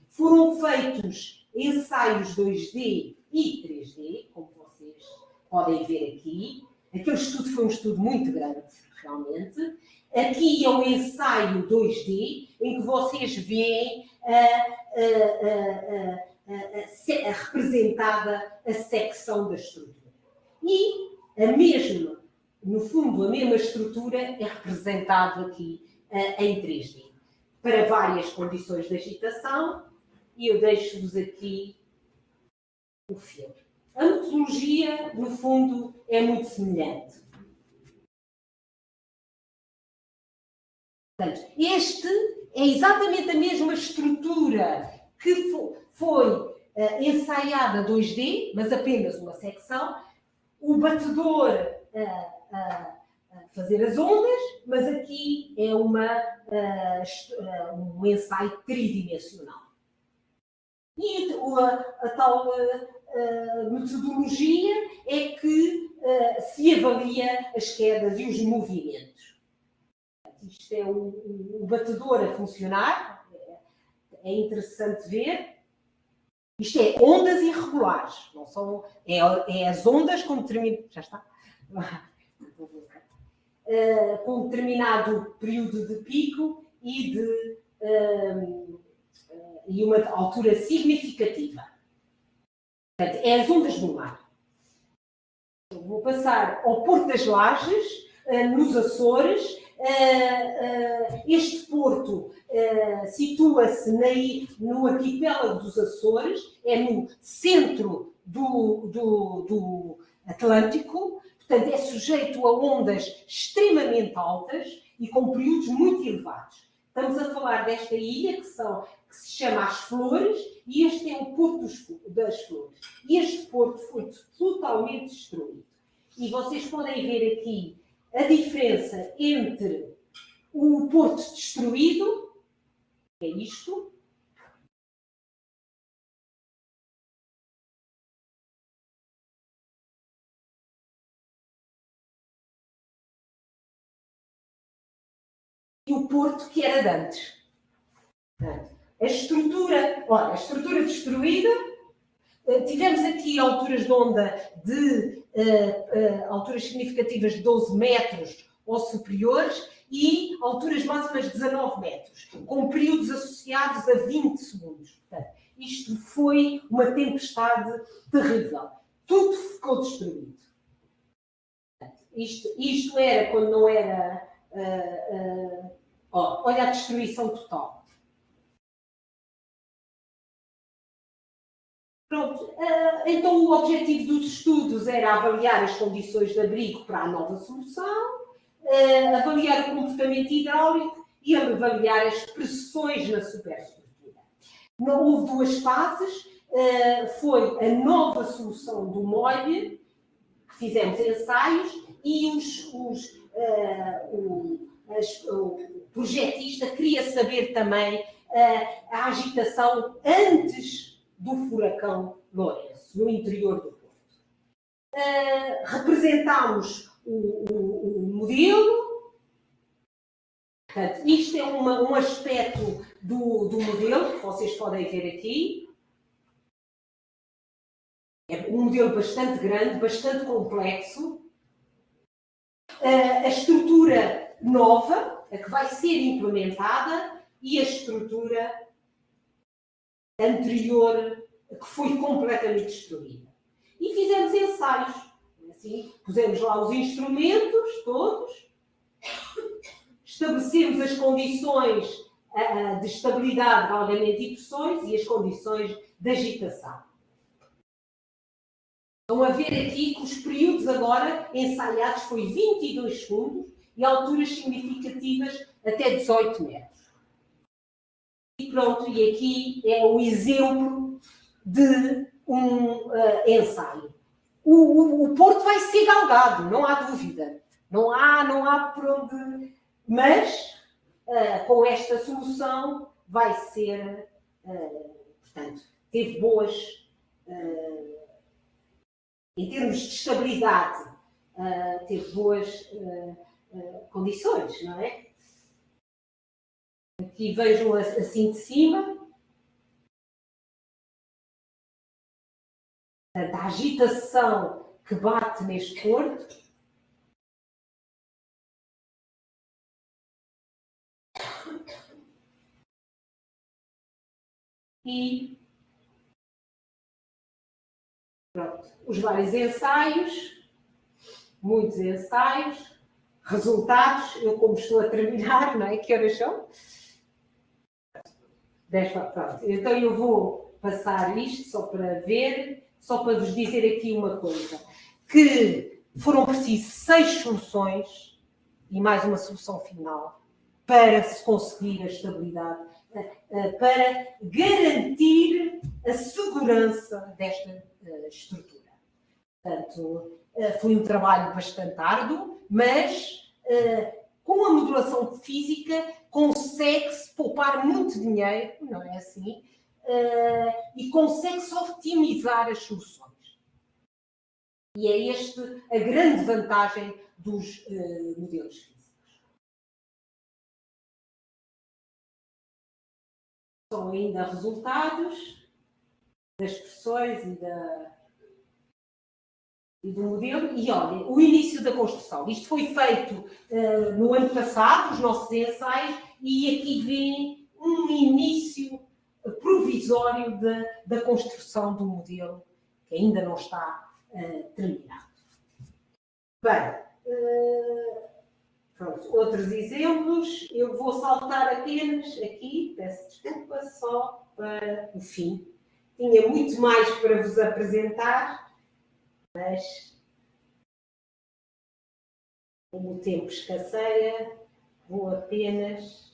Foram feitos ensaios 2D e 3D, como vocês podem ver aqui. Aquele estudo foi um estudo muito grande, realmente. Aqui é um ensaio 2D, em que vocês veem representada a secção da estrutura. E no fundo, a mesma estrutura é representada aqui em 3D, para várias condições de agitação, e eu deixo-vos aqui o filme. A metodologia, no fundo, é muito semelhante. Portanto, este é exatamente a mesma estrutura que foi ensaiada 2D, mas apenas uma secção. O batedor a fazer as ondas, mas aqui é um ensaio tridimensional. E a tal metodologia é que se avalia as quedas e os movimentos. Isto é o batedor a funcionar, é interessante ver. Isto é ondas irregulares, não são, é as ondas com determinado. Já está? Com determinado período de pico e uma altura significativa. Portanto, é as ondas do mar. Eu vou passar ao Porto das Lajes, nos Açores. Este porto situa-se no arquipélago dos Açores, é no centro do Atlântico, portanto é sujeito a ondas extremamente altas e com períodos muito elevados. Estamos a falar desta ilha que se chama As Flores, e este é o Porto das Flores. E este porto foi totalmente destruído. E vocês podem ver aqui a diferença entre o porto destruído, que é isto, e o porto que era de antes. A estrutura destruída, tivemos aqui alturas de onda de alturas significativas de 12 metros ou superiores e alturas máximas de 19 metros, com períodos associados a 20 segundos. Portanto, isto foi uma tempestade terrível. Tudo ficou destruído. Isto era quando não era... olha a destruição total. Pronto, então o objetivo dos estudos era avaliar as condições de abrigo para a nova solução, avaliar o comportamento hidráulico e avaliar as pressões na superestrutura. Houve duas fases, foi a nova solução do molde, que fizemos ensaios, e o projetista queria saber também a agitação antes do furacão Lourenço, no interior do Porto. Representámos o modelo. Portanto, isto é um aspecto do modelo que vocês podem ver aqui. É um modelo bastante grande, bastante complexo. A estrutura nova, a que vai ser implementada, e a estrutura anterior, que foi completamente destruída. E fizemos ensaios. Assim, pusemos lá os instrumentos todos, estabelecemos as condições de estabilidade, galgamento e pressões e as condições de agitação. Vão a ver aqui que os períodos agora ensaiados foi 22 segundos e alturas significativas até 18 metros. E pronto, e aqui é o exemplo de um ensaio. O Porto vai ser galgado, não há dúvida. Não há por onde... Mas, com esta solução, vai ser... portanto, teve boas... em termos de estabilidade, teve boas condições, não é? Aqui vejam assim de cima. A agitação que bate neste porto. E pronto, os vários ensaios, muitos ensaios, resultados. Eu, como estou a terminar, não é? Que horas são? 10 para pronto. Então eu vou passar isto só para ver, só para vos dizer aqui uma coisa, que foram precisas 6 soluções e mais uma solução final para se conseguir a estabilidade, para garantir a segurança desta estrutura. Portanto, foi um trabalho bastante árduo, mas com a modulação física consegue-se poupar muito dinheiro, não é assim? E consegue-se optimizar as soluções. E é esta a grande vantagem dos modelos físicos. São ainda resultados das pressões e do modelo. E olha, o início da construção. Isto foi feito no ano passado, os nossos ensaios, e aqui vem um início provisório da construção do modelo, que ainda não está terminado. Bem, pronto, outros exemplos. Eu vou saltar apenas aqui, peço desculpa, só para o fim. Tinha muito mais para vos apresentar, mas como o tempo escasseia, vou apenas...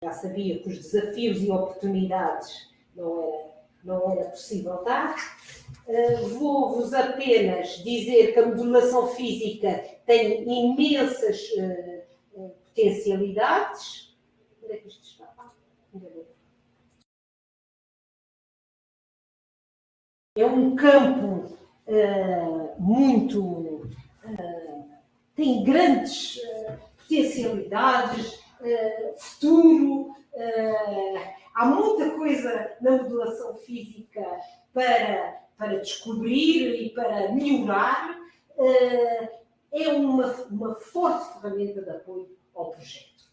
Já sabia que os desafios e oportunidades não era possível dar. Vou-vos apenas dizer que a modulação física tem imensas potencialidades. Onde é que isto está? É um campo muito... tem grandes potencialidades, futuro, há muita coisa na modulação física para descobrir e para melhorar. É uma forte ferramenta de apoio ao projeto.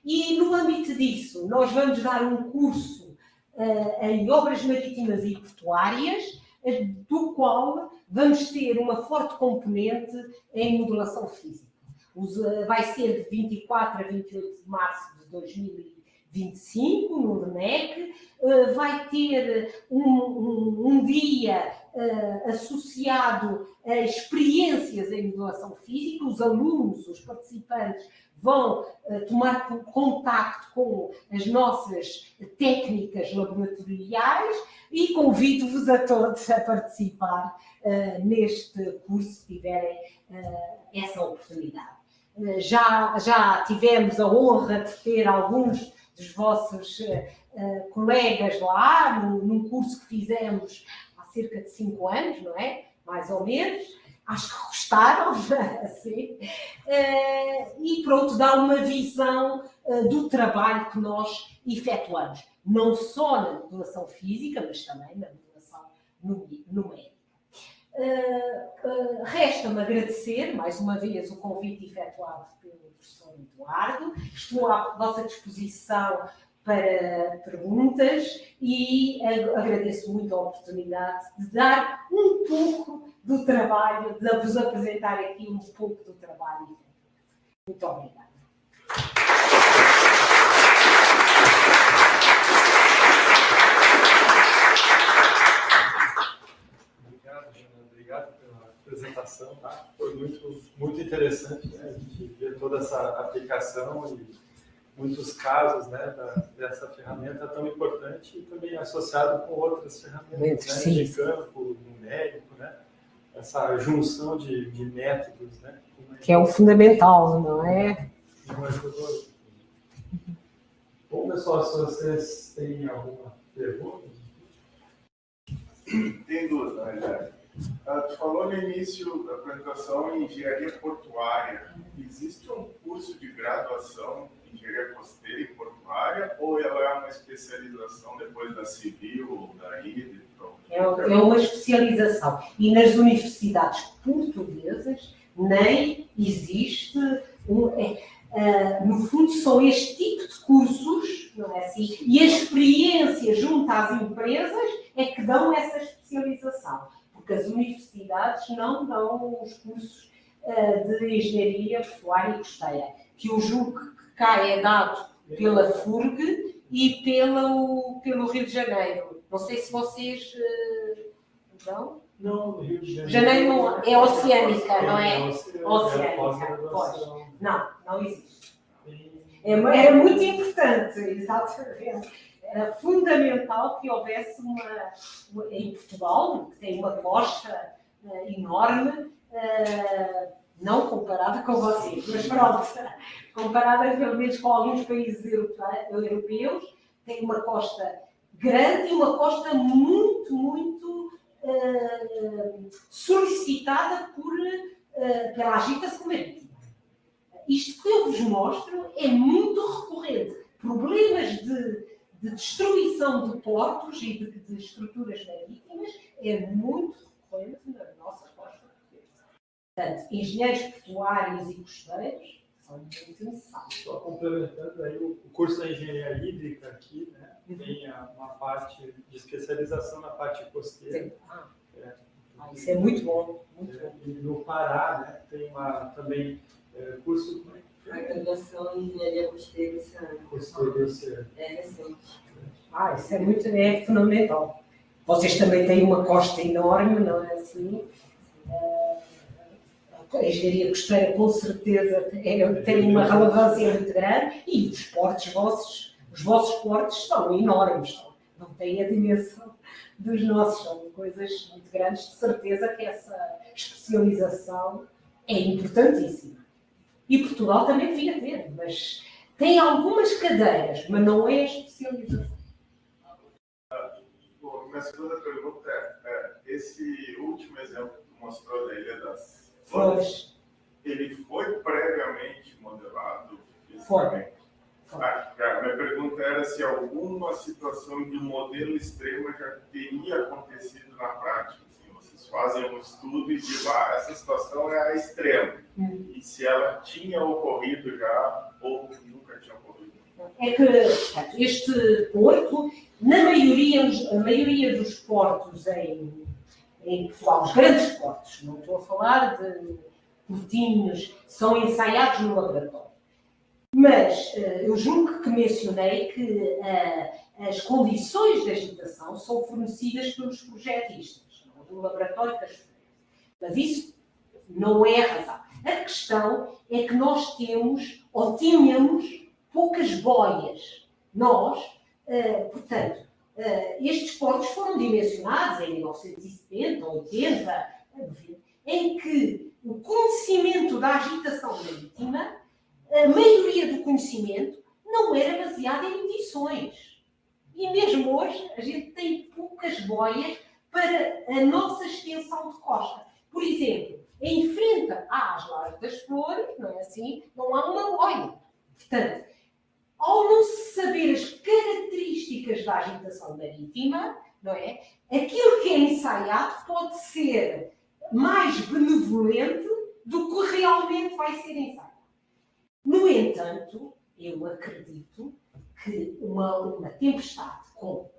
E no âmbito disso, nós vamos dar um curso em obras marítimas e portuárias, do qual vamos ter uma forte componente em modelação física. Vai ser de 24 a 28 de março de 2025, no DNEC. Vai ter um dia associado a experiências em modelação física. Os alunos, os participantes, vão tomar contacto com as nossas técnicas laboratoriais e convido-vos a todos a participar neste curso, se tiverem essa oportunidade. Já tivemos a honra de ter alguns dos vossos colegas lá, num curso que fizemos há cerca de 5 anos, não é? Mais ou menos. Acho que gostaram, assim. E pronto, dá uma visão do trabalho que nós efetuamos. Não só na modelação física, mas também na modelação numérica. Resta-me agradecer, mais uma vez, o convite efetuado pelo professor Eduardo. Estou à vossa disposição para perguntas e agradeço muito a oportunidade de dar um pouco do trabalho, de vos apresentar aqui um pouco do trabalho. Muito obrigada. Obrigado, Jana. Obrigado pela apresentação. Tá? Foi muito interessante, né? A gente ver toda essa aplicação e muitos casos, né, dessa ferramenta tão importante e também associado com outras ferramentas, né, de campo, numérico, né? Essa junção de métodos, né? Que é o fundamental, não é? Bom, pessoal, se vocês têm alguma pergunta? Tem duas, na verdade. Tu falou no início da apresentação em engenharia portuária. Existe um curso de graduação em engenharia costeira e portuária ou ela é uma especialização depois da civil ou da IDE? É uma especialização. E nas universidades portuguesas nem existe no fundo, são este tipo de cursos, não é assim? E a experiência junto às empresas é que dão essa especialização. Porque as universidades não dão os cursos de engenharia portuária e costeira, que eu julgo que cá é dado pela FURG e pelo Rio de Janeiro. Não sei se vocês dão. Não, no Rio de Janeiro é oceânica, não é? Oceânica, pois. Não existe. Era muito importante, exatamente. Era fundamental que houvesse em Portugal, que tem uma costa enorme, não comparada com vocês, mas pronto, comparada pelo menos com alguns países europeus, tem uma costa grande e uma costa muito solicitada pela agitação marítima. Isto que eu vos mostro é muito recorrente. Problemas de destruição de portos e de estruturas marítimas é muito recorrente na nossa costa portuguesa. Portanto, engenheiros portuários e costeiros são muito necessários. Só complementando aí, o curso da engenharia hídrica aqui, né, tem uma parte de especialização na parte costeira. Isso é muito bom. E no Pará, né, tem também curso a graduação em engenharia costeira esse ano. Costeira esse ano. É recente. Isso é fundamental. Vocês também têm uma costa enorme, não é assim? A engenharia costeira, com certeza, tem uma relevância muito grande e os vossos portos são enormes. Não têm a dimensão dos nossos. São coisas muito grandes. De certeza que essa especialização é importantíssima. E Portugal também devia ter, mas tem algumas cadeiras, mas não é a especialização. Minha segunda pergunta esse último exemplo que tu mostrou da Ilha das Flores, ele foi previamente modelado? Foi. A minha pergunta era se alguma situação de modelo extremo já teria acontecido na prática. Assim, vocês fazem um estudo e dizem, essa situação é a extrema. E se ela tinha ocorrido já ou nunca tinha ocorrido? é que, portanto, este porto, a maioria dos portos em Portugal, os grandes portos, não estou a falar de portinhos, são ensaiados no laboratório. Mas eu julgo que mencionei que as condições de agitação são fornecidas pelos projetistas, no laboratório das flores. Mas isso não é a razão. A questão é que nós temos, ou tínhamos, poucas boias. Nós, portanto, estes portos foram dimensionados em 1970, 80, em que o conhecimento da agitação marítima, a maioria do conhecimento, não era baseado em medições. E mesmo hoje, a gente tem poucas boias para a nossa extensão de costa. Por exemplo, em frente às Lajes das Flores, não é assim? Não há uma boia. Portanto, ao não se saber as características da agitação marítima, não é? Aquilo que é ensaiado pode ser mais benevolente do que realmente vai ser ensaiado. No entanto, eu acredito que uma tempestade com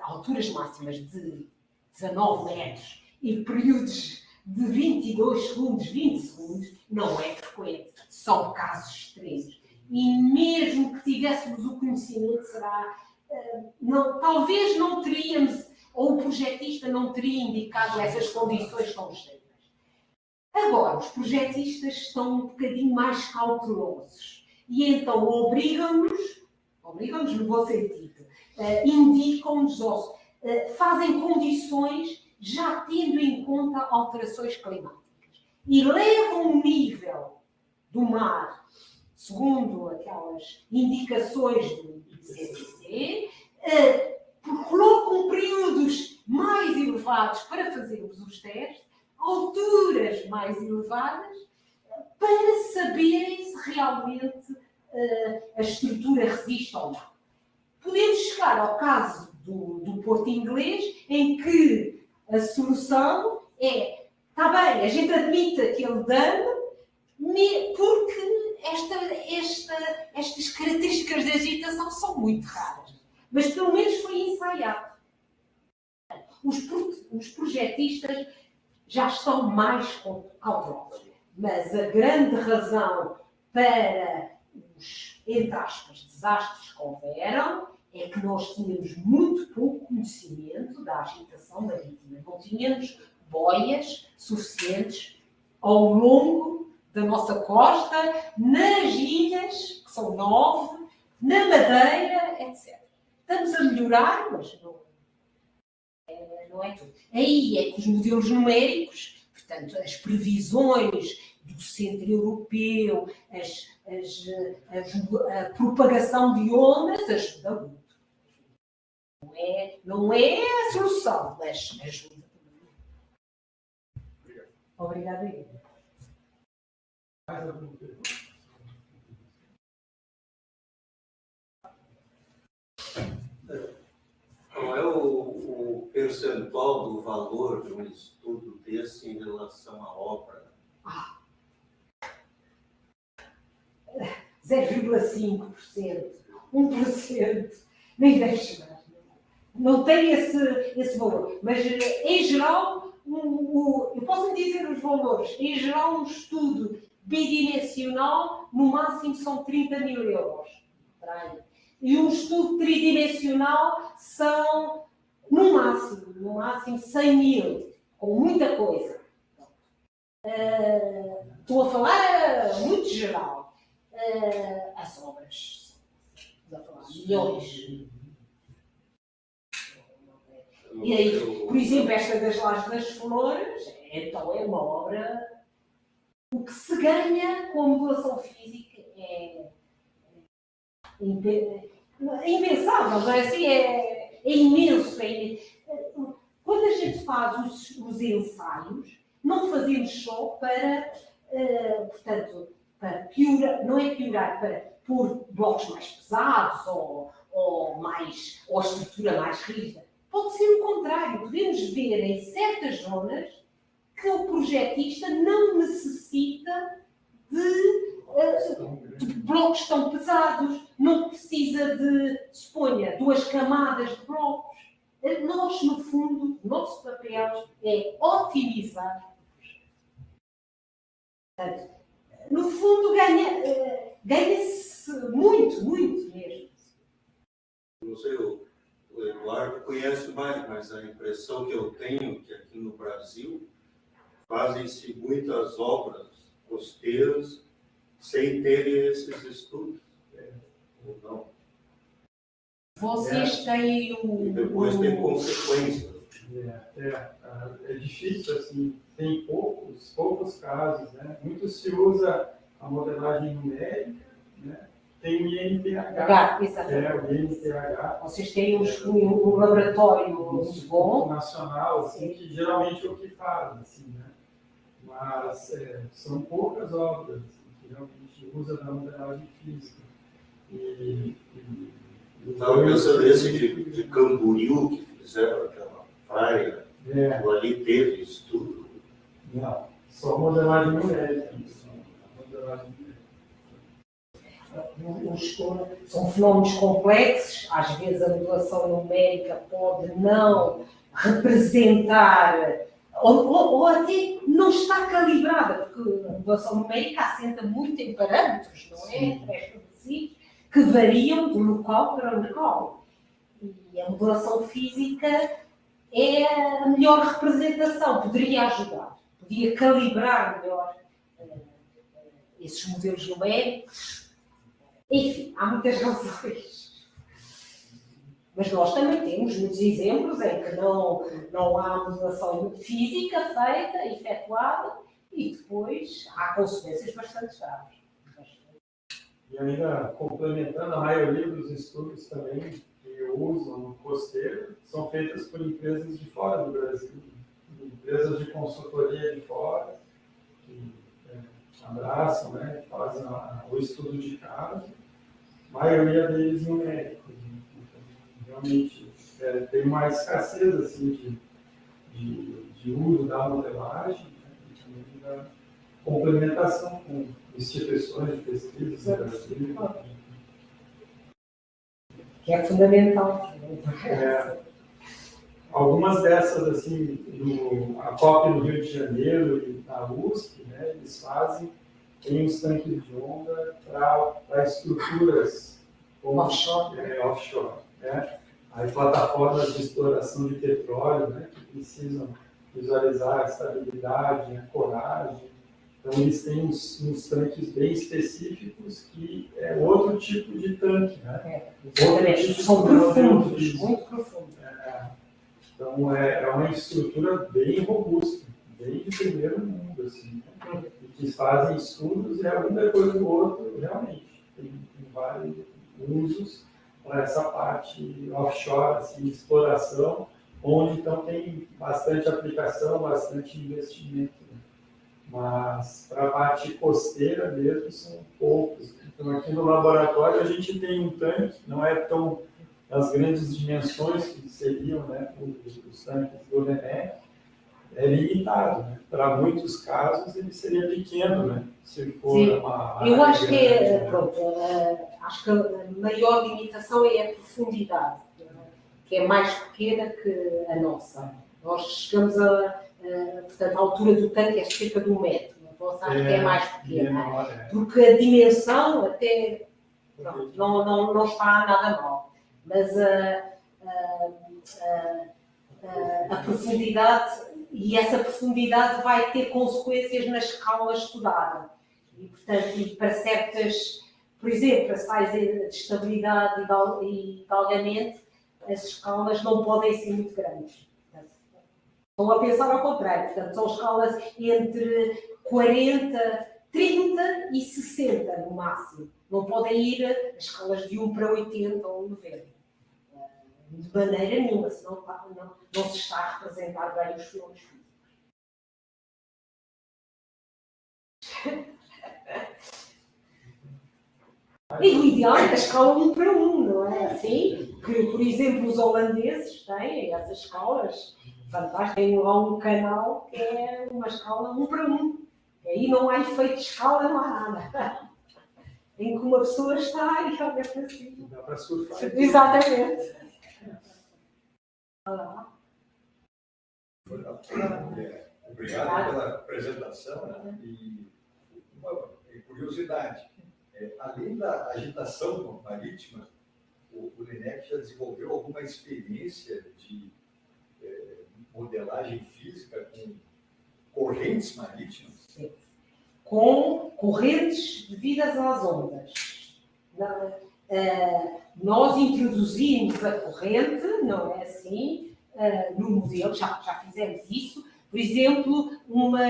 alturas máximas de 19 metros e períodos de 22 segundos, 20 segundos, não é frequente. São casos extremos. E mesmo que tivéssemos o conhecimento, talvez não teríamos, ou o projetista não teria indicado essas condições tão extremas. Agora, os projetistas estão um bocadinho mais cautelosos. E então obrigam-nos no bom sentido, indicam-nos, fazem condições já tendo em conta alterações climáticas. E levam o nível do mar, segundo aquelas indicações do IPCC, colocam períodos mais elevados para fazermos os testes, alturas mais elevadas, para saberem se realmente a estrutura resiste ou não. Podemos chegar ao caso do Porto Inglês, em que a solução é, está bem, a gente admite aquele dano, porque estas características de agitação são muito raras. Mas pelo menos foi ensaiado. Os projetistas já estão mais cautelosos. Mas a grande razão para os, entre aspas, desastres que houveram é que nós tínhamos muito pouco conhecimento da agitação marítima. Não tínhamos boias suficientes ao longo da nossa costa, nas ilhas, que são 9, na Madeira, etc. Estamos a melhorar, mas não é tudo. Aí é que os modelos numéricos, portanto, as previsões do centro europeu, a propagação de ondas, ajuda muito. Não é a solução, mas ajuda. Obrigada. Qual é o percentual do valor de um estudo desse em relação à obra? 0,5%, 1%, nem deve chegar. Não tem esse valor. Mas, em geral, eu posso dizer os valores. Em geral, um estudo bidimensional, no máximo, são 30 mil euros. E um estudo tridimensional são, no máximo 100 mil, com muita coisa. Estou a falar muito geral. As obras, estou a falar milhões. E aí, por exemplo, esta das Lajes das Flores, então é uma obra. O que se ganha com a modulação física é impensável, não é assim? É imenso. Quando a gente faz os ensaios, não fazemos só para, portanto, para piorar, não é piorar, para pôr blocos mais pesados ou a estrutura mais rígida. Pode ser o contrário. Podemos ver em certas zonas que o projetista não necessita de blocos tão pesados, não precisa de, suponha, 2 camadas de blocos. Nós, no fundo, o nosso papel é otimizar. Portanto, no fundo, ganha-se muito, muito mesmo. Não sei, o Eduardo conhece mais, mas a impressão que eu tenho é que aqui no Brasil fazem-se muitas obras costeiras sem terem esses estudos. Ou não? Vocês têm E depois tem consequências. É difícil, assim, tem poucos casos, né? Muito se usa a modelagem numérica, né? Tem o INPH, exatamente. o INPH. Vocês têm um laboratório muito bom. Nacional, assim, que geralmente é o que faz, assim, né? Mas são poucas obras assim, que realmente usa da modelagem física. Estava pensando nesse de Camboriú, que fizeram aquela praia, ali teve estudo. Não, só modelagem numérica. São fenómenos complexos, às vezes a modelação numérica pode não representar, ou até não está calibrada, porque a modelação numérica assenta muito em parâmetros, não é? Pré-estabelecidos, que variam de local para local. E a modelação física é a melhor representação, poderia ajudar, podia calibrar melhor esses modelos numéricos. Enfim, há muitas razões. Mas nós também temos muitos exemplos em que não há modelação física feita, efetuada, e depois há consequências bastante graves. E ainda complementando, a maioria dos estudos também que usam no costeiro são feitas por empresas de fora do Brasil, empresas de consultoria de fora, que abraçam, né, fazem o estudo de caso, a maioria deles numéricos. Então, realmente tem uma escassez assim, de uso da modelagem, né, e também da complementação com instituições de pesquisa no Brasil. Que é fundamental. Algumas dessas, assim, a COP no Rio de Janeiro e na USP, né, eles tem os tanques de onda para estruturas offshore, né? Aí plataformas de exploração de petróleo, né, que precisam visualizar a estabilidade, a coragem. Então, eles têm uns tanques bem específicos que é outro tipo de tanque, né? São profundos, muito profundos. Então, é uma estrutura bem robusta, bem de primeiro mundo, assim, né? E que fazem estudos e um depois do outro, realmente. Tem vários usos para essa parte offshore, assim, de exploração, onde então tem bastante aplicação, bastante investimento. Né? Mas para a parte costeira mesmo são poucos. Então, aqui no laboratório a gente tem um tanque, não é tão das grandes dimensões que seriam, né, os tanques do NEMEC, é limitado. Né? Para muitos casos ele seria pequeno, né? Se for uma eu acho que grande, acho que a maior limitação é a profundidade, que é mais pequena que a nossa. Nós chegamos portanto, a altura do tanque é cerca de 1 metro. A vossa acho que é mais pequena. Porque a dimensão até não está nada mal. Mas a profundidade, e essa profundidade vai ter consequências na escala estudada. E, portanto, para certas, por exemplo, as sais de estabilidade e de algamento, as escalas não podem ser muito grandes. Estão a pensar ao contrário, portanto, são escalas entre 40, 30 e 60 no máximo. Não podem ir a escalas de 1 para 80 ou 90. De maneira nenhuma, senão não se está a representar bem os fenómenos físicos. E o ideal é a escala 1 para 1, não é assim? Que, por exemplo, os holandeses têm essas escalas fantásticas. Tem lá um canal que é uma escala 1 para 1. Aí não há efeito de escala, não há nada. Em que uma pessoa está e olha para cima. Dá para surfar. Exatamente. Obrigado pela apresentação, né? E uma curiosidade, além da agitação marítima, o LENEC já desenvolveu alguma experiência de modelagem física com correntes marítimas? Sim. Com correntes devidas às ondas. Nós introduzimos a corrente, não é assim, no modelo, já fizemos isso. Por exemplo, uma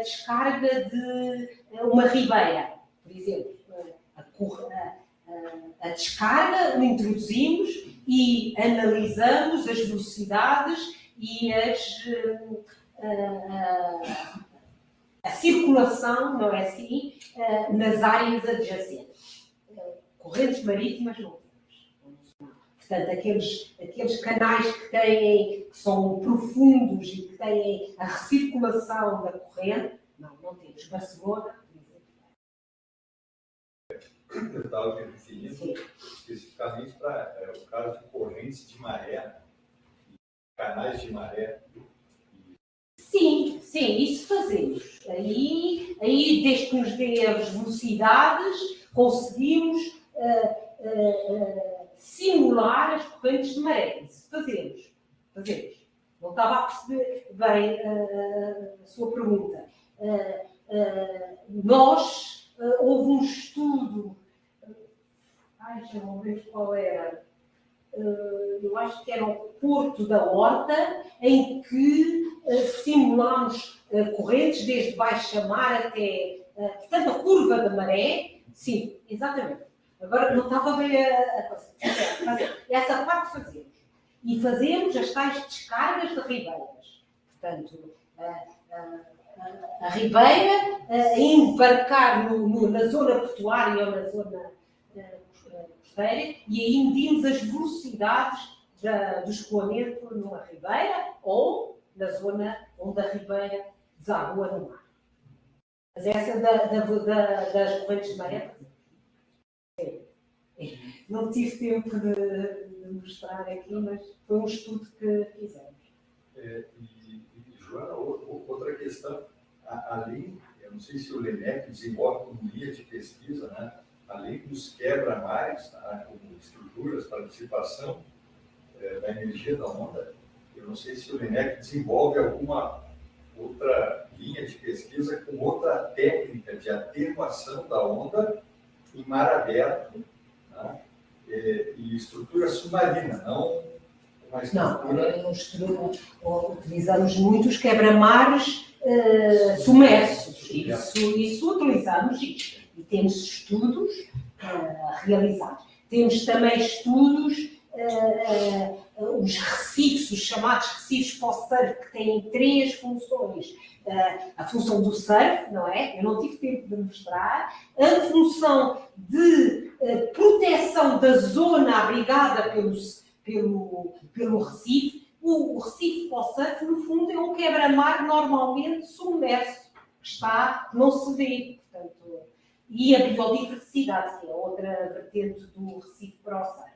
descarga de uma ribeira, por exemplo. A descarga o introduzimos e analisamos as velocidades e a circulação, não é assim, nas áreas adjacentes. Correntes marítimas não temos. Portanto, aqueles canais que são profundos e que têm a recirculação da corrente, não temos. Barcelona, por exemplo. Eu estava me referindo especificamente para o caso de correntes de maré, canais de maré. Sim, isso fazemos. Aí desde que nos dê as velocidades, conseguimos simular as correntes de maré. Isso fazemos. Não estava a perceber bem a sua pergunta. Houve um estudo, já não lembro qual era, eu acho que era o Porto da Horta, em que simulámos correntes desde baixa mar até, portanto, a curva da maré. Sim, exatamente. Agora não estava bem a coisa. Essa parte fazemos. E fazemos as tais descargas de ribeiras. Portanto, a ribeira a embarcar na zona portuária ou na zona costeira, e aí medimos as velocidades do escoamento numa ribeira ou na zona onde a ribeira desagua no mar. Mas essa das correntes de maré, não tive tempo de mostrar aqui, mas foi um estudo que fizemos. Joana, outra questão, além, eu não sei se o LENEC desenvolve como linha de pesquisa, né? Além dos quebra-mares, tá? Como estruturas para dissipação da energia da onda, eu não sei se o LENEC desenvolve alguma outra linha de pesquisa com outra técnica de atenuação da onda em mar aberto, né? E estrutura submarina, não uma estrutura... Não, utilizamos muitos quebra-mares submersos. Isso utilizamos isso. E temos estudos realizados. Temos também estudos, os recifes, os chamados recifes para o surf, que têm 3 funções. A função do surf, não é? Eu não tive tempo de mostrar. A função de proteção da zona abrigada pelo recife. O recife para o surf, no fundo, é um quebra-mar normalmente submerso, que não se vê. Portanto, e a biodiversidade, que é outra vertente do recife para o surf.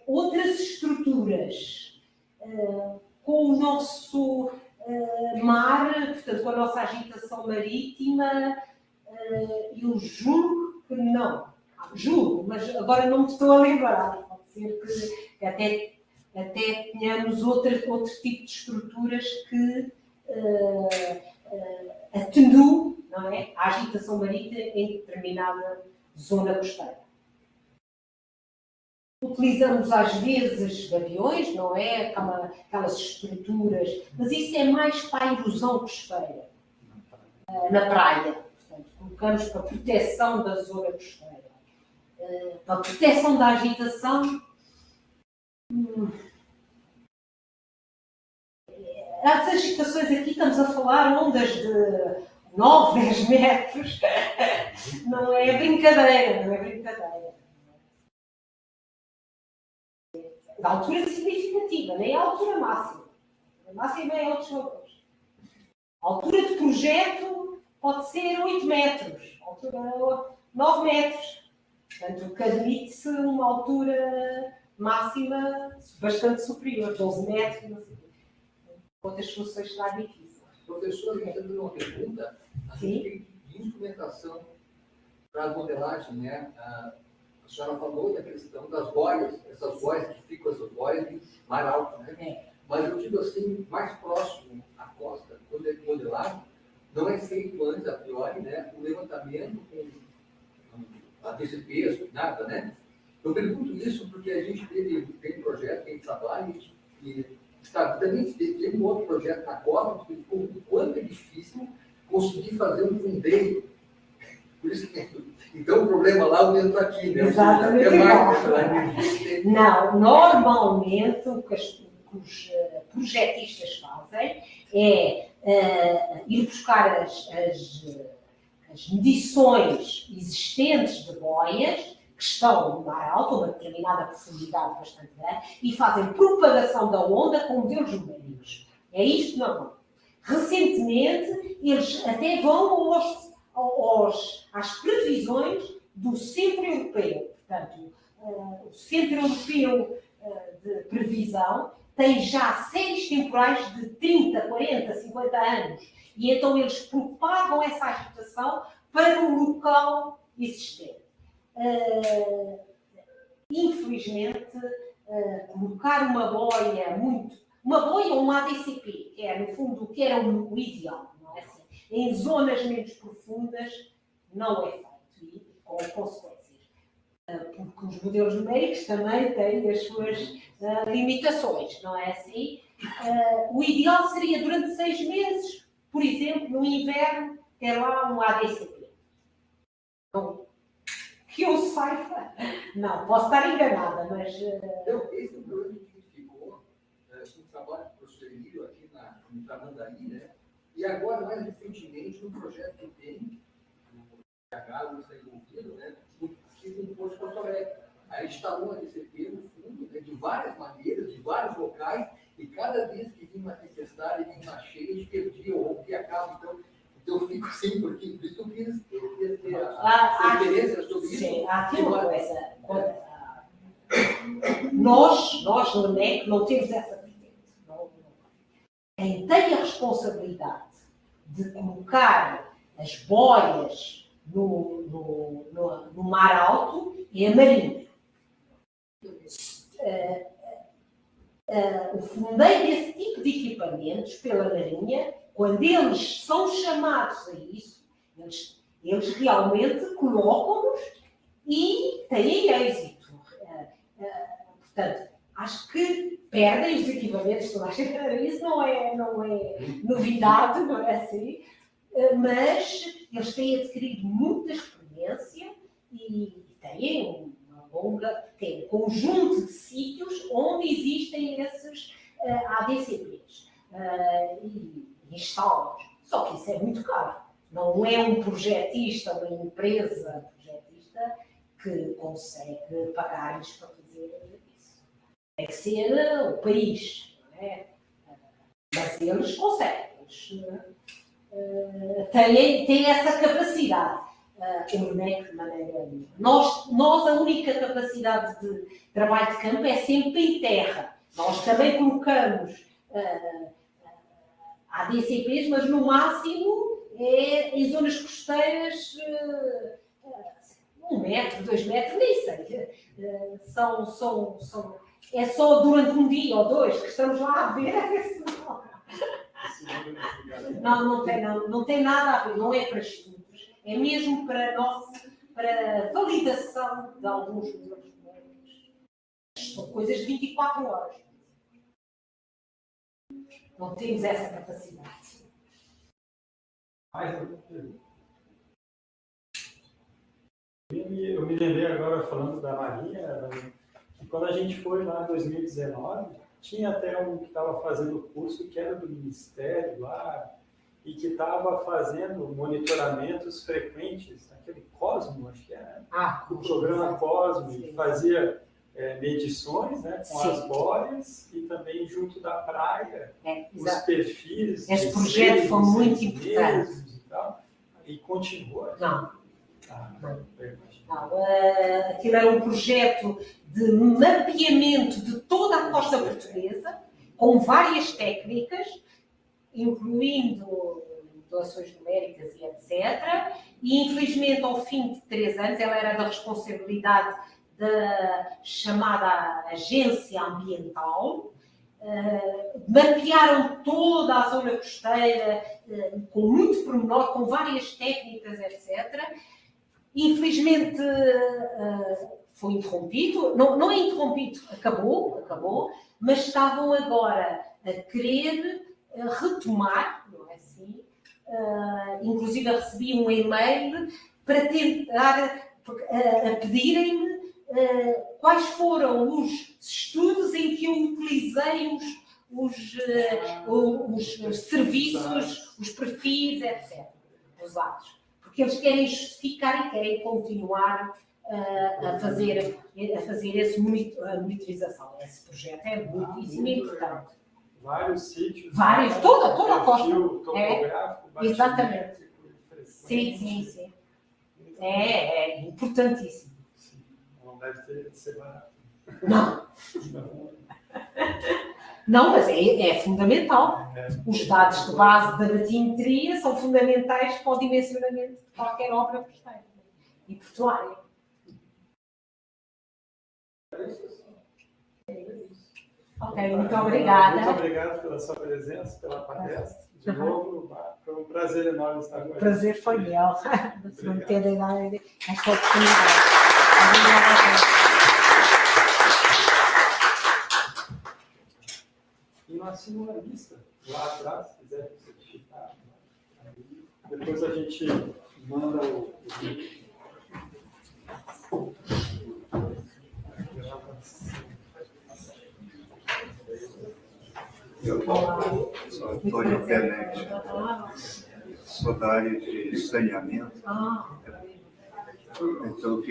Outras estruturas, com o nosso mar, portanto, com a nossa agitação marítima, eu julgo que não. Julgo, mas agora não me estou a lembrar. Pode ser que até tenhamos outro tipo de estruturas que atenuam, não é, a agitação marítima em determinada zona costeira. Utilizamos às vezes gaviões, não é? Aquelas estruturas, mas isso é mais para a erosão costeira, na praia. Portanto, colocamos para a proteção da zona costeira. Para a proteção da agitação, as agitações aqui, estamos a falar ondas de 9, 10 metros. Não é brincadeira. Da altura significativa, nem a altura máxima. A máxima é outros valores. A altura de projeto pode ser 8 metros, altura 9 metros. Portanto, que admite-se uma altura máxima bastante superior, 12 metros, não sei. Outras soluções será difícil. Professor, eu tenho uma pergunta a respeito de instrumentação para a modelagem, né? A senhora falou da questão das boias, essas boias que ficam, essas boias de mar alto, né? Mas eu digo assim, mais próximo à costa, quando é modelagem, não é feito antes, a priori, né? O levantamento com ADCPs, nada, né? Eu pergunto isso porque a gente tem um projeto, tem trabalho, e também teve um outro projeto na Copa, que ficou o quanto é difícil conseguir fazer um fundeiro. Por isso que, então, o problema lá aumenta aqui, né? Exatamente. Não, normalmente o que os projetistas fazem é ir buscar as medições existentes de boias que estão no mar alto, a uma determinada profundidade bastante grande, e fazem propagação da onda com modelos numéricos. É isto normal. Recentemente, eles até vão às previsões do Centro Europeu. Portanto, o Centro Europeu de Previsão tem já séries temporais de 30, 40, 50 anos. E então eles propagam essa agitação para o local existente. Infelizmente, colocar uma boia ou uma ADCP, que é, no fundo, o que era o ideal, não é assim? Em zonas menos profundas, não é feito, e com consequências. Porque os modelos numéricos também têm as suas limitações, não é assim? O ideal seria, durante 6 meses, por exemplo, no inverno, ter lá um ADCP. Então, que eu saiba, não, posso estar enganada, mas... Esse problema que a gente ficou, com o trabalho do professor Emílio aqui no Tramandaí, né? E agora, mais recentemente, um projeto que tem, a Galo está envolvido, né? Aqui no Porto de Porto Alegre. Aí instalou a DCP no fundo, né, de várias maneiras, de vários locais, e cada vez que vinha uma tempestade, vinha uma cheia, a gente perdia ou rompia cabo. Então eu fico assim, porque por isso eu quis ter a experiência sobre isso. Sim, há aqui uma coisa. Nós no NEC, não temos essa vertente. Quem tem a responsabilidade de colocar as boias no mar alto é a Marinha. O fundeio desse tipo de equipamentos pela Marinha, quando eles são chamados a isso, eles realmente colocam-nos e têm êxito. Portanto, acho que perdem os equipamentos, isso não é novidade, não é assim, mas eles têm adquirido muita experiência e têm um conjunto de sítios onde existem esses ADCPs e instalam-nos. Só que isso é muito caro. Não é um projetista, uma empresa projetista que consegue pagar-lhes para fazer isso. Tem que ser o país, não é? Mas eles conseguem. Têm essa capacidade. O NEC, de maneira nenhuma. Nós, a única capacidade de trabalho de campo é sempre em terra. Nós também colocamos ADCPs, mas no máximo é em zonas costeiras 1 metro, 2 metros, nem sei. É só durante um dia ou 2 que estamos lá a ver se não tem nada a ver, não é para estudos, é mesmo para validação de alguns modelos numéricos. São coisas de 24 horas. Não temos essa capacidade. Eu me lembrei agora, falando da Marinha, que quando a gente foi lá em 2019, tinha até um que estava fazendo o curso que era do Ministério lá, e que estava fazendo monitoramentos frequentes, aquele Cosmo, acho que era, o programa Cosmo, e fazia medições, né, com as boias e também junto da praia, os perfis. Esse projeto foi muito importante. E tal. E continua? Não. Não. Não, aquilo era um projeto de mapeamento de toda a costa portuguesa, com várias técnicas, incluindo doações numéricas e etc. E, infelizmente, ao fim de 3 anos, ela era da responsabilidade da chamada Agência Ambiental. Mapearam toda a zona costeira, com muito pormenor, com várias técnicas, etc. Infelizmente, foi interrompido. Não é interrompido, acabou, mas estavam agora a querer retomar, não é assim? Inclusive, eu recebi um e-mail para tentar, a pedirem-me quais foram os estudos em que eu utilizei os serviços, os perfis, etc., dos dados. Porque eles querem justificar e querem continuar a fazer a monitorização. Esse projeto é muitíssimo importante. Vários sítios. Toda a costa. Topográfico, exatamente. Sim. É importantíssimo. Sim. Não deve ter de ser barato. Não. Não, mas é fundamental. Os dados de base da batimetria são fundamentais para o dimensionamento de qualquer obra costeira e portuária. Ok, muito obrigada. Muito obrigado pela sua presença, pela palestra. De novo, foi um prazer enorme estar com você. O prazer foi meu, de me terem dado esta oportunidade. Obrigada. E nós tínhamos uma lista lá atrás, se quiser certificar. Depois a gente manda o Eu sou Antônio Penetti, sou da área de saneamento. Então, eu queria